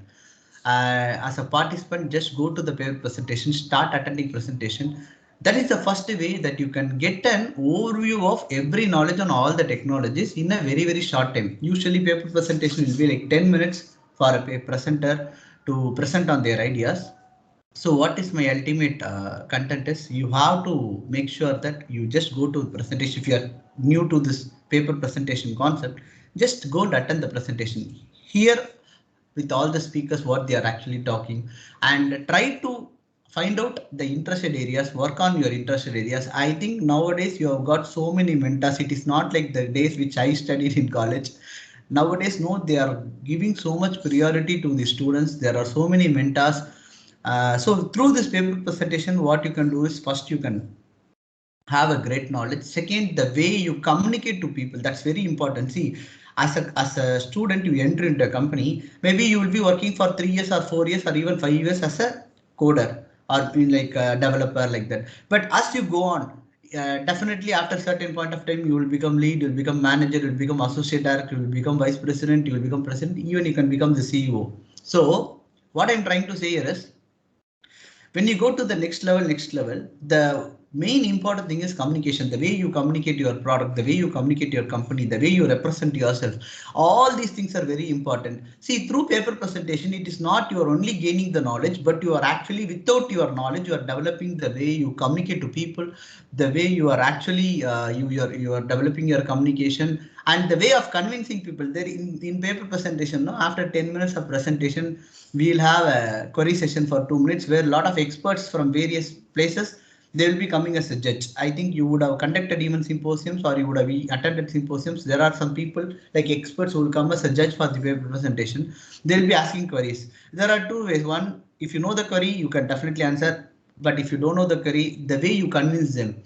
Just go to the paper presentation, start attending presentation. That is the first way that you can get an overview of every knowledge on all the technologies in a very short time. Usually paper presentation will be like 10 minutes for a presenter to present on their ideas. So what is my ultimate content is, you have to make sure that you just go to the presentation. If you are new to this paper presentation concept, just go and attend the presentation. Hear with all the speakers what they are actually talking, and try to find out the interested areas, work on your interested areas. I think nowadays you have got so many mentors. It is not like the days which I studied in college. Nowadays, no, they are giving so much priority to the students. There are so many mentors. So through this paper presentation, what you can do is first you can have a great knowledge. Second, the way you communicate to people, that's very important. See, as a student, you enter into a company, maybe you will be working for 3 years or 4 years or even 5 years as a coder or being like a developer like that. But as you go on, definitely after a certain point of time, you will become lead, you will become manager, you will become associate director, you will become vice president, you will become president, even you can become the CEO. So what I'm trying to say here is, when you go to the next level, the main important thing is communication. The way you communicate your product, the way you communicate your company, the way you represent yourself, all these things are very important. See, through paper presentation, it is not you are only gaining the knowledge, but you are actually, without your knowledge, you are developing the way you communicate to people, the way you are actually you are developing your communication and the way of convincing people. There in paper presentation, no, after 10 minutes of presentation, we'll have a query session for 2 minutes where a lot of experts from various places, they will be coming as a judge. I think you would have conducted even symposiums or you would have attended symposiums. There are some people like experts who will come as a judge for the paper presentation. They'll be asking queries. There are two ways. One, if you know the query, you can definitely answer. But if you don't know the query, the way you convince them,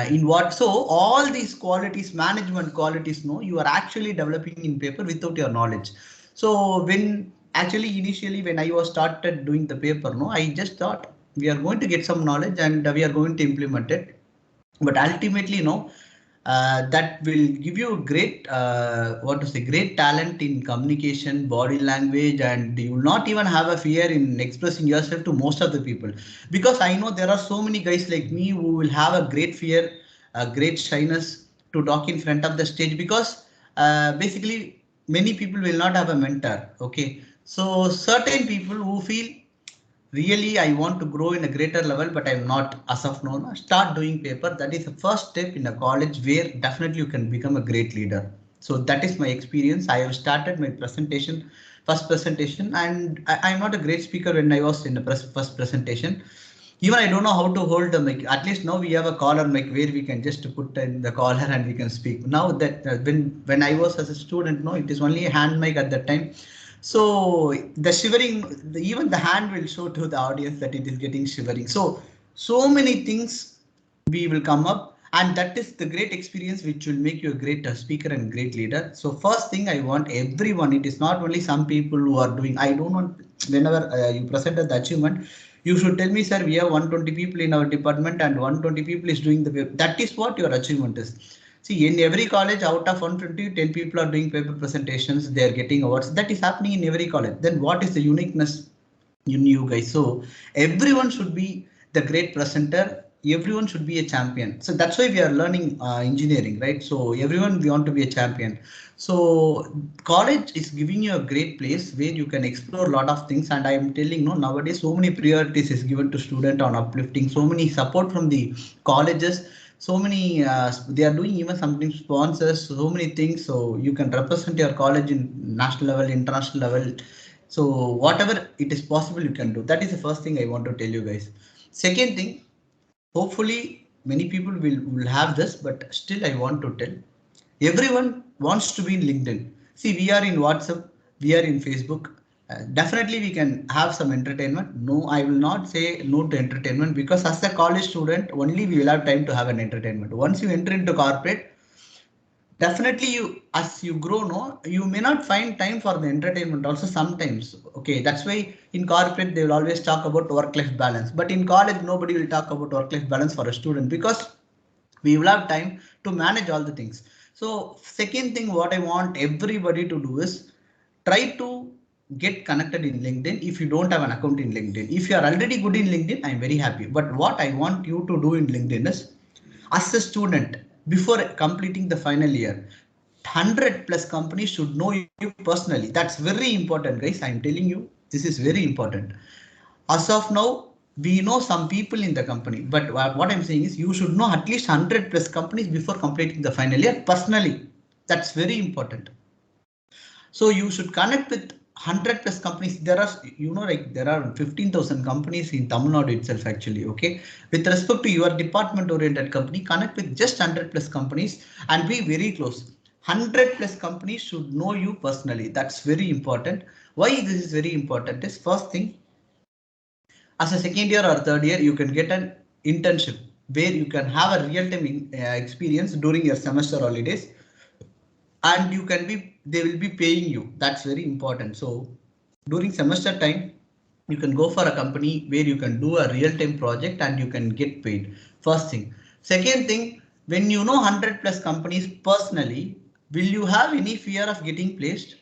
in what, so all these qualities, management qualities, no, you are actually developing in paper without your knowledge. So when actually initially when I was started doing the paper, no, I just thought we are going to get some knowledge and we are going to implement it. But ultimately, no, that will give you great, what to say, great talent in communication, body language, and you will not even have a fear in expressing yourself to most of the people. Because I know there are so many guys like me who will have a great fear, a great shyness to talk in front of the stage because basically many people will not have a mentor. Okay, so certain people who feel really I want to grow in a greater level, but I'm not as of now. Start doing paper. That is the first step in a college where definitely you can become a great leader. So that is my experience. I have started my presentation, first presentation, and I'm not a great speaker when I was in the first presentation. Even I don't know how to hold the mic. At least now we have a collar mic where we can just put in the collar and we can speak. Now that when I was as a student, no, it is only a hand mic at that time. So the shivering, even the hand will show to the audience that it is getting shivering. So many things we will come up, and that is the great experience which will make you a great speaker and great leader. So first thing I want everyone, it is not only some people who are doing, I don't want, whenever you presented the achievement, you should tell me, sir, we have 120 people in our department and 120 people is doing the paper. That is what your achievement is. See, in every college, out of 120, 10 people are doing paper presentations, they are getting awards. That is happening in every college. Then what is the uniqueness in you guys? So everyone should be the great presenter. Everyone should be a champion. So that's why we are learning engineering, right? So everyone, we want to be a champion. So college is giving you a great place where you can explore a lot of things. And I am telling, no, nowadays so many priorities is given to student on uplifting, so many support from the colleges, so many they are doing even something sponsors, so many things. So you can represent your college in national level, international level. So whatever it is possible you can do. That is the first thing I want to tell you guys. Second thing, hopefully many people will have this, but still I want to tell everyone wants to be in LinkedIn. See, we are in WhatsApp, we are in Facebook. Definitely we can have some entertainment. No, I will not say no to entertainment, because as a college student only we will have time to have an entertainment. Once you enter into corporate, definitely you, as you grow, no, you may not find time for the entertainment also sometimes. Okay, that's why in corporate they will always talk about work life balance, but in college nobody will talk about work life balance for a student, because we will have time to manage all the things. So second thing what I want everybody to do is try to get connected in LinkedIn. If you don't have an account in LinkedIn, if you are already good in LinkedIn, I'm very happy. But what I want you to do in LinkedIn is, as a student, before completing the final year, 100 plus companies should know you personally. That's very important, guys. I'm telling you, this is very important. As of now, we know some people in the company, but what I'm saying is you should know at least 100 plus companies before completing the final year personally. That's very important. So you should connect with 100 plus companies. There are, like there are 15,000 companies in Tamil Nadu itself actually. Okay, with respect to your department oriented company, connect with just 100 plus companies and be very close. 100 plus companies should know you personally. That's very important. Why this is very important is, first thing, as a second year or third year, you can get an internship where you can have a real-time experience during your semester holidays, and you can be, they will be paying you. That's very important. So during semester time, you can go for a company where you can do a real-time project and you can get paid. First thing. Second thing, when you know 100 plus companies personally, will you have any fear of getting placed?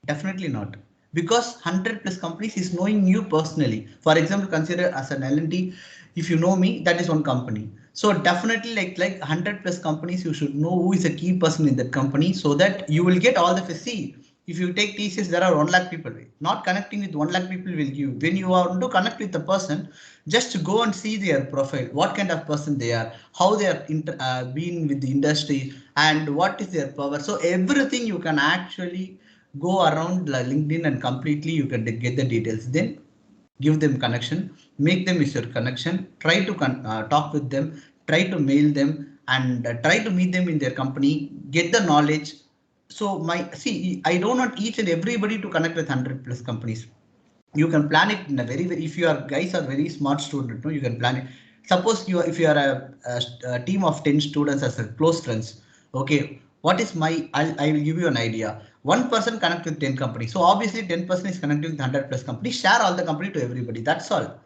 Definitely not, because 100 plus companies is knowing you personally. For example, consider as an L&D, if you know me, that is one company. So definitely like 100 plus companies, you should know who is a key person in that company, so that you will get all the see. If you take TCS, there are 1 lakh people. Not connecting with 1 lakh people will give. When you want to connect with the person, just go and see their profile, what kind of person they are, how they are been with the industry, and what is their power. So everything you can actually go around LinkedIn and completely you can get the details. Then give them connection, make them is your connection, try to talk with them, try to mail them, and try to meet them in their company, get the knowledge. So I don't want each and everybody to connect with 100 plus companies. You can plan it in a very, if you are guys are very smart student, no, you can plan it. Suppose if you are a team of 10 students as a close friends, okay, what is I will give you an idea. One person connect with 10 companies, so obviously 10% is connecting with 100 plus companies. Share all the company to everybody. That's all.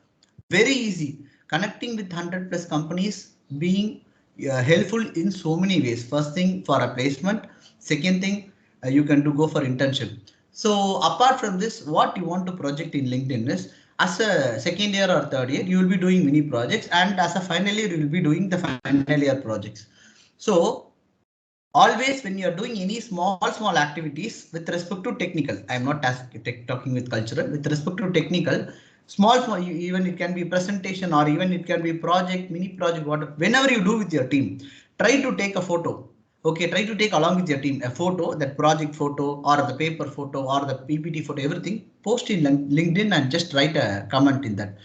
Very easy. Connecting with 100 plus companies, being helpful in so many ways. First thing, for a placement. Second thing, you can go for internship. So apart from this, what you want to project in LinkedIn is, as a second year or third year, you will be doing mini projects, and as a final year, you will be doing the final year projects. So always when you are doing any small activities with respect to technical, I am not talking with cultural, with respect to technical, small, even it can be presentation or even it can be project, mini project, whatever, whenever you do with your team, try to take a photo. Okay, try to take along with your team a photo, that project photo or the paper photo or the PPT photo, everything, post in LinkedIn and just write a comment in that,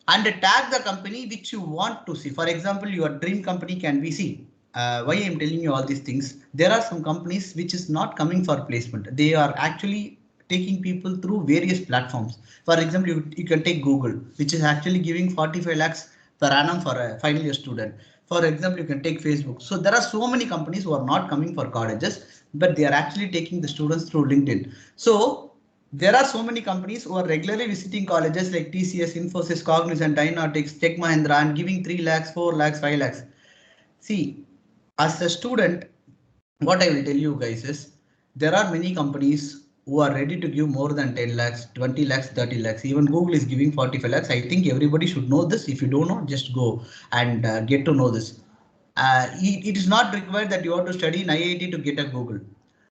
and tag the company which you want to see. For example, your dream company can be, see, why I'm telling you all these things. There are some companies which is not coming for placement. They are actually taking people through various platforms. For example, you can take Google, which is actually giving 45 lakhs per annum for a final year student. For example, you can take Facebook. So there are so many companies who are not coming for colleges, but they are actually taking the students through LinkedIn. So there are so many companies who are regularly visiting colleges like TCS, Infosys, Cognizant, Dynautics, Tech Mahindra, and giving 3 lakhs, 4 lakhs, 5 lakhs. See, as a student, what I will tell you guys is, there are many companies who are ready to give more than 10 lakhs, 20 lakhs, 30 lakhs. Even Google is giving 45 lakhs. I think everybody should know this. If you don't know, just go and get to know this. It is not required that you have to study in IIT to get a Google.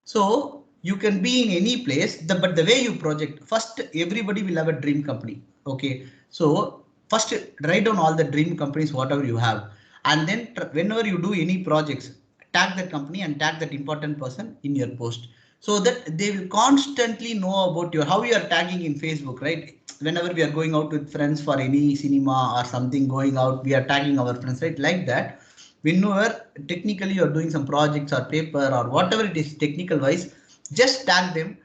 So you can be in any place, but the way you project, first everybody will have a dream company. Okay, so first write down all the dream companies, whatever you have, and then whenever you do any projects, tag that company and tag that important person in your post, so that they will constantly know about you. How you are tagging in Facebook, right? Whenever we are going out with friends for any cinema or something, going out, we are tagging our friends, right? Like that, whenever technically you're doing some projects or paper or whatever it is technical wise, just tag them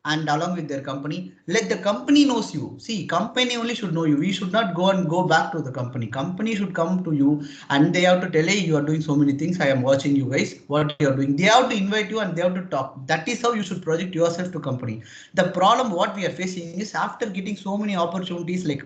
and along with their company, let the company knows you. See, company only should know you. We should not go and go back to the company. Company should come to you and they have to tell, hey, you are doing so many things, I am watching you guys, what you are doing. They have to invite you and they have to talk. That is how you should project yourself to company. The problem what we are facing is, after getting so many opportunities like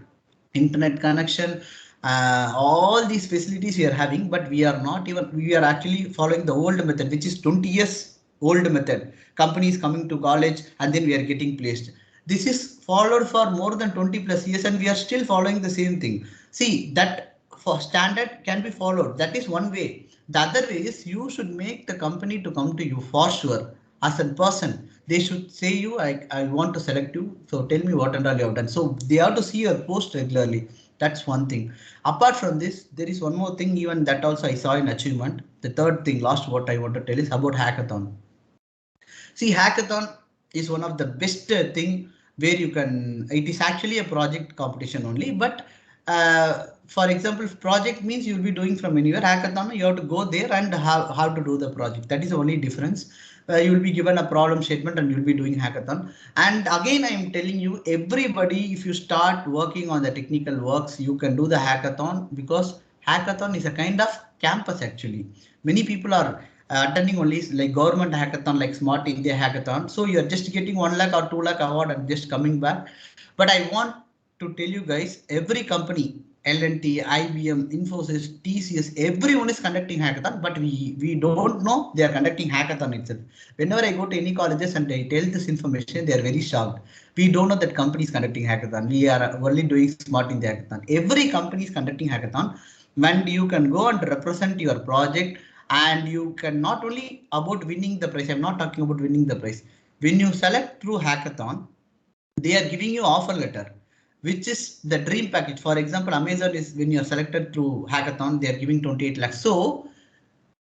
internet connection, all these facilities we are having, but we are not even, we are actually following the old method, which is 20 years old method. Companies coming to college and then we are getting placed. This is followed for more than 20 plus years and we are still following the same thing. See, that for standard can be followed. That is one way. The other way is, you should make the company to come to you for sure. As a person, they should say you, I want to select you, so tell me what and all you have done. So they have to see your post regularly. That's one thing. Apart from this, there is one more thing, even that also I saw in achievement. The third thing, last what I want to tell is about hackathon. See, hackathon, is one of the best thing where you can, it is actually a project competition only, but for example, project means you'll be doing from anywhere. Hackathon, you have to go there and how to do the project. That is the only difference. You will be given a problem statement and you'll be doing hackathon. And again, I am telling you, everybody, if you start working on the technical works, you can do the hackathon, because hackathon is a kind of campus actually. Many people are attending only like government hackathon, like Smart India hackathon. So you're just getting 1 lakh or 2 lakh award and just coming back. But I want to tell you guys, every company, L&T, IBM, Infosys, TCS, everyone is conducting hackathon, but we don't know they are conducting hackathon itself. Whenever I go to any colleges and I tell this information, they are very shocked. We don't know that company is conducting hackathon. We are only doing Smart India hackathon. Every company is conducting hackathon, when you can go and represent your project, and you can not only about winning the prize. I'm not talking about winning the prize. When you select through hackathon, they are giving you offer letter, which is the dream package. For example, Amazon is, when you are selected through hackathon, they are giving 28 lakhs. So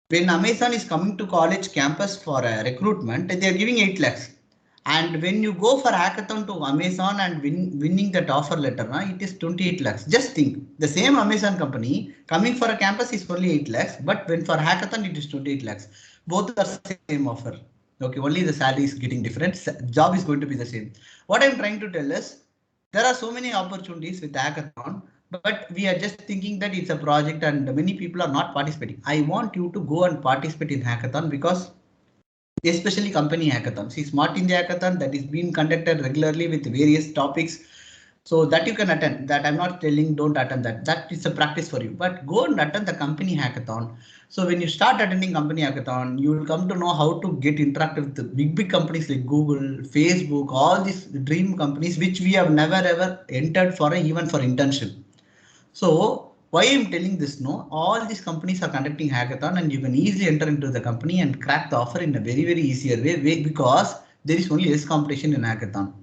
when Amazon is coming to college campus for a recruitment, they are giving 8 lakhs. And when you go for hackathon to Amazon and winning that offer letter, it is 28 lakhs. Just think, the same Amazon company coming for a campus is only 8 lakhs, but when for hackathon it is 28 lakhs. Both are same offer. Okay, only the salary is getting different. Job is going to be the same. What I'm trying to tell is, there are so many opportunities with hackathon, but we are just thinking that it's a project and many people are not participating. I want you to go and participate in hackathon, because especially company hackathon. See, Smart India hackathon that is being conducted regularly with various topics. So that you can attend. That I'm not telling don't attend that. That is a practice for you. But go and attend the company hackathon. So when you start attending company hackathon, you will come to know how to get interactive with the big companies like Google, Facebook, all these dream companies which we have never ever entered for even for internship. So why I'm telling this, no, all these companies are conducting hackathon and you can easily enter into the company and crack the offer in a very easier way, because there is only less competition in hackathon.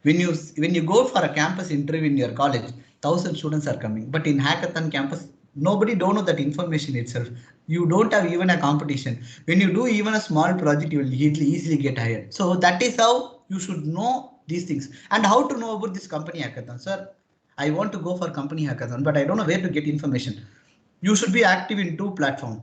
When you go for a campus interview in your college, 1,000 students are coming, but in hackathon campus, nobody don't know that information itself. You don't have even a competition. When you do even a small project, you will easily get hired. So that is how you should know these things. And how to know about this company hackathon, sir? I want to go for company hackathon, but I don't know where to get information. You should be active in two platforms.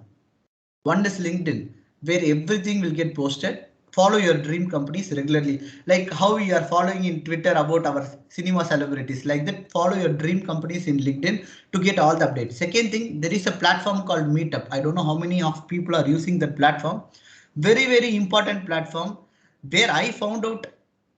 One is LinkedIn, where everything will get posted. Follow your dream companies regularly, like how we are following in Twitter about our cinema celebrities. Like that, follow your dream companies in LinkedIn to get all the updates. Second thing, there is a platform called Meetup. I don't know how many of people are using that platform. Very important platform, where I found out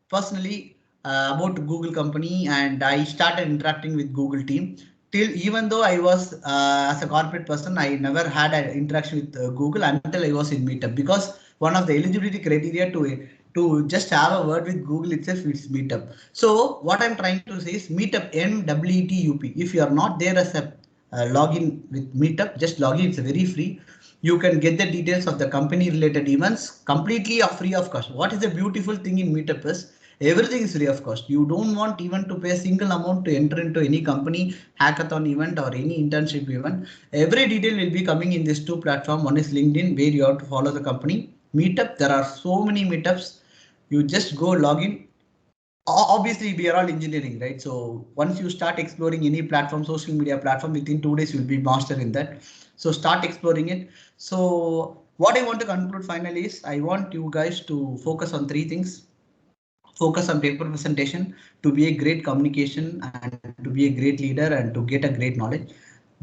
personally about Google company, and I started interacting with Google team. Till even though I was as a corporate person, I never had an interaction with Google until I was in Meetup, because one of the eligibility criteria to just have a word with Google itself is Meetup. So what I'm trying to say is Meetup, MWETUP. If you are not there as a login with Meetup, just log in. It's very free. You can get the details of the company related events completely free of cost. What is the beautiful thing in Meetup is, everything is free of cost. You don't want even to pay a single amount to enter into any company hackathon event or any internship event. Every detail will be coming in this two platform. One is LinkedIn, where you have to follow the company. Meetup, there are so many meetups. You just go log in. Obviously, we are all engineering, right? So once you start exploring any platform, social media platform, within 2 days you'll be master in that. So start exploring it. So what I want to conclude finally is, I want you guys to focus on three things. Focus on paper presentation, to be a great communication and to be a great leader and to get a great knowledge.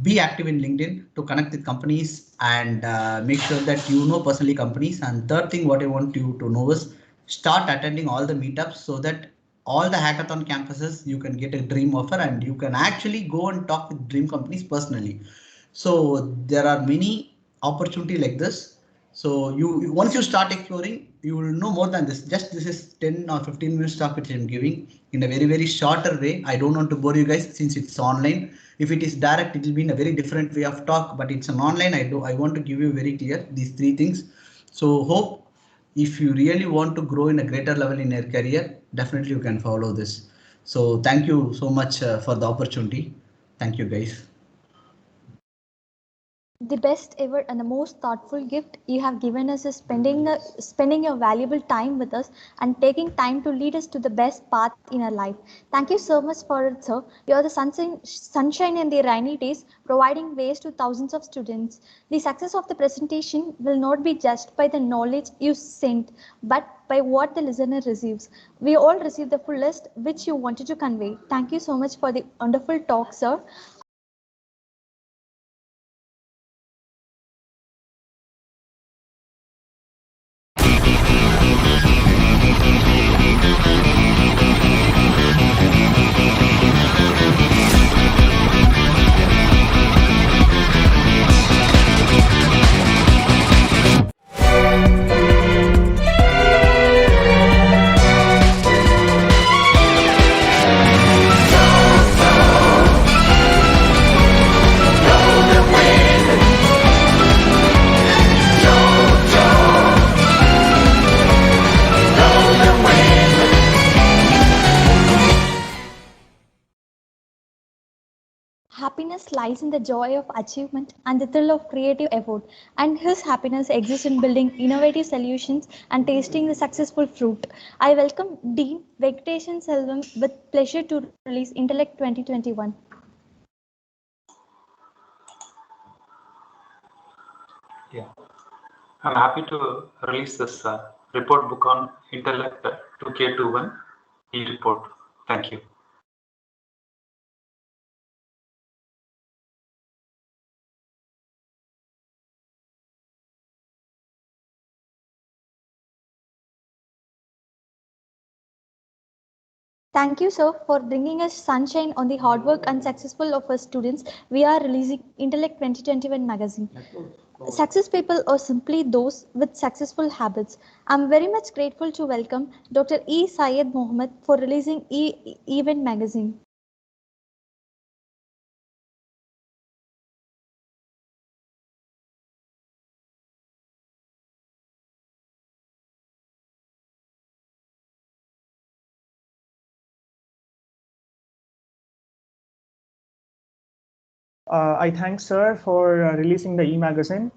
Be active in LinkedIn to connect with companies and make sure that you know personally companies. And third thing, what I want you to know is, start attending all the meetups, so that all the hackathon campuses you can get a dream offer and you can actually go and talk with dream companies personally. So there are many opportunity like this. So once you start exploring, you will know more than this. Just this is 10 or 15 minutes talk which I'm giving in a very shorter way. I don't want to bore you guys since it's online. If it is direct, it will be in a very different way of talk, but it's an online. I want to give you very clear these three things. So hope if you really want to grow in a greater level in your career, definitely you can follow this. So thank you so much for the opportunity. Thank you guys. The best ever and the most thoughtful gift you have given us is spending your valuable time with us and taking time to lead us to the best path in our life. Thank you so much for it, sir. You are the sunshine in the rainy days, providing ways to thousands of students. The success of the presentation will not be judged by the knowledge you sent, but by what the listener receives. We all receive the fullest which you wanted to convey. Thank you so much for the wonderful talk, sir. Happiness lies in the joy of achievement and the thrill of creative effort, and his happiness exists in building innovative solutions and tasting the successful fruit. I welcome Dean Venkateshan Selvam with pleasure to release Intellect 2021. Yeah, I'm happy to release this report book on Intellect 2K21 e-report. Thank you. Thank you, sir, for bringing us sunshine on the hard work and successful of our students. We are releasing Intellect 2021 magazine. Success people are simply those with successful habits. I'm very much grateful to welcome Dr. E. Syed Mohammed for releasing Event magazine. I thank sir for releasing the e-magazine.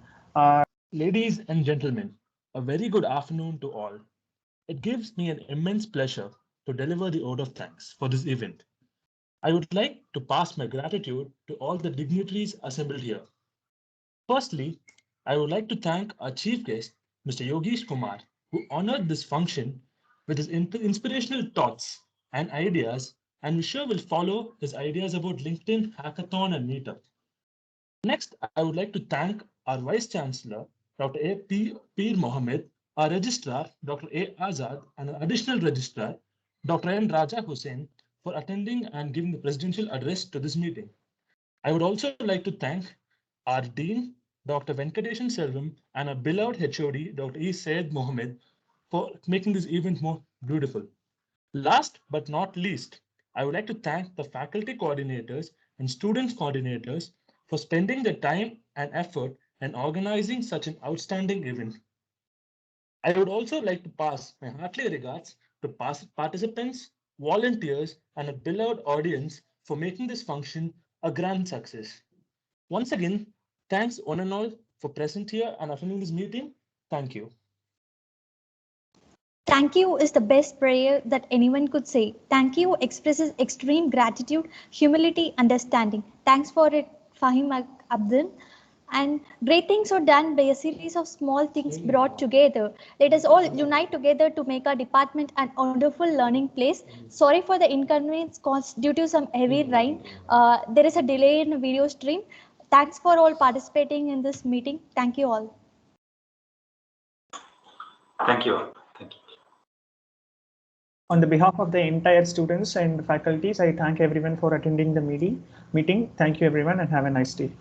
Ladies and gentlemen, a very good afternoon to all. It gives me an immense pleasure to deliver the vote of thanks for this event. I would like to pass my gratitude to all the dignitaries assembled here. Firstly, I would like to thank our chief guest, Mr. Yogesh Kumar, who honored this function with his inspirational thoughts and ideas, and we sure will follow his ideas about LinkedIn, Hackathon, and Meetup. Next, I would like to thank our Vice Chancellor, Dr. A. Peer Mohammed, our Registrar, Dr. A. Azad, and our Additional Registrar, Dr. N. Raja Hussain, for attending and giving the presidential address to this meeting. I would also like to thank our Dean, Dr. Venkateshan Selvam, and our beloved HOD, Dr. E. Syed Mohammed, for making this event more beautiful. Last but not least, I would like to thank the faculty coordinators and students coordinators for spending their time and effort in organizing such an outstanding event. I would also like to pass my hearty regards to participants, volunteers, and a beloved audience for making this function a grand success. Once again, thanks one and all for present here and attending this meeting. Thank you. Thank you is the best prayer that anyone could say. Thank you expresses extreme gratitude, humility, understanding. Thanks for it, Fahim Abdul. And great things are done by a series of small things brought together. Let us all unite together to make our department an wonderful learning place. Sorry for the inconvenience caused due to some heavy rain. There is a delay in the video stream. Thanks for all participating in this meeting. Thank you all. Thank you. Thank you. On the behalf of the entire students and faculties, I thank everyone for attending the meeting. Thank you everyone and have a nice day.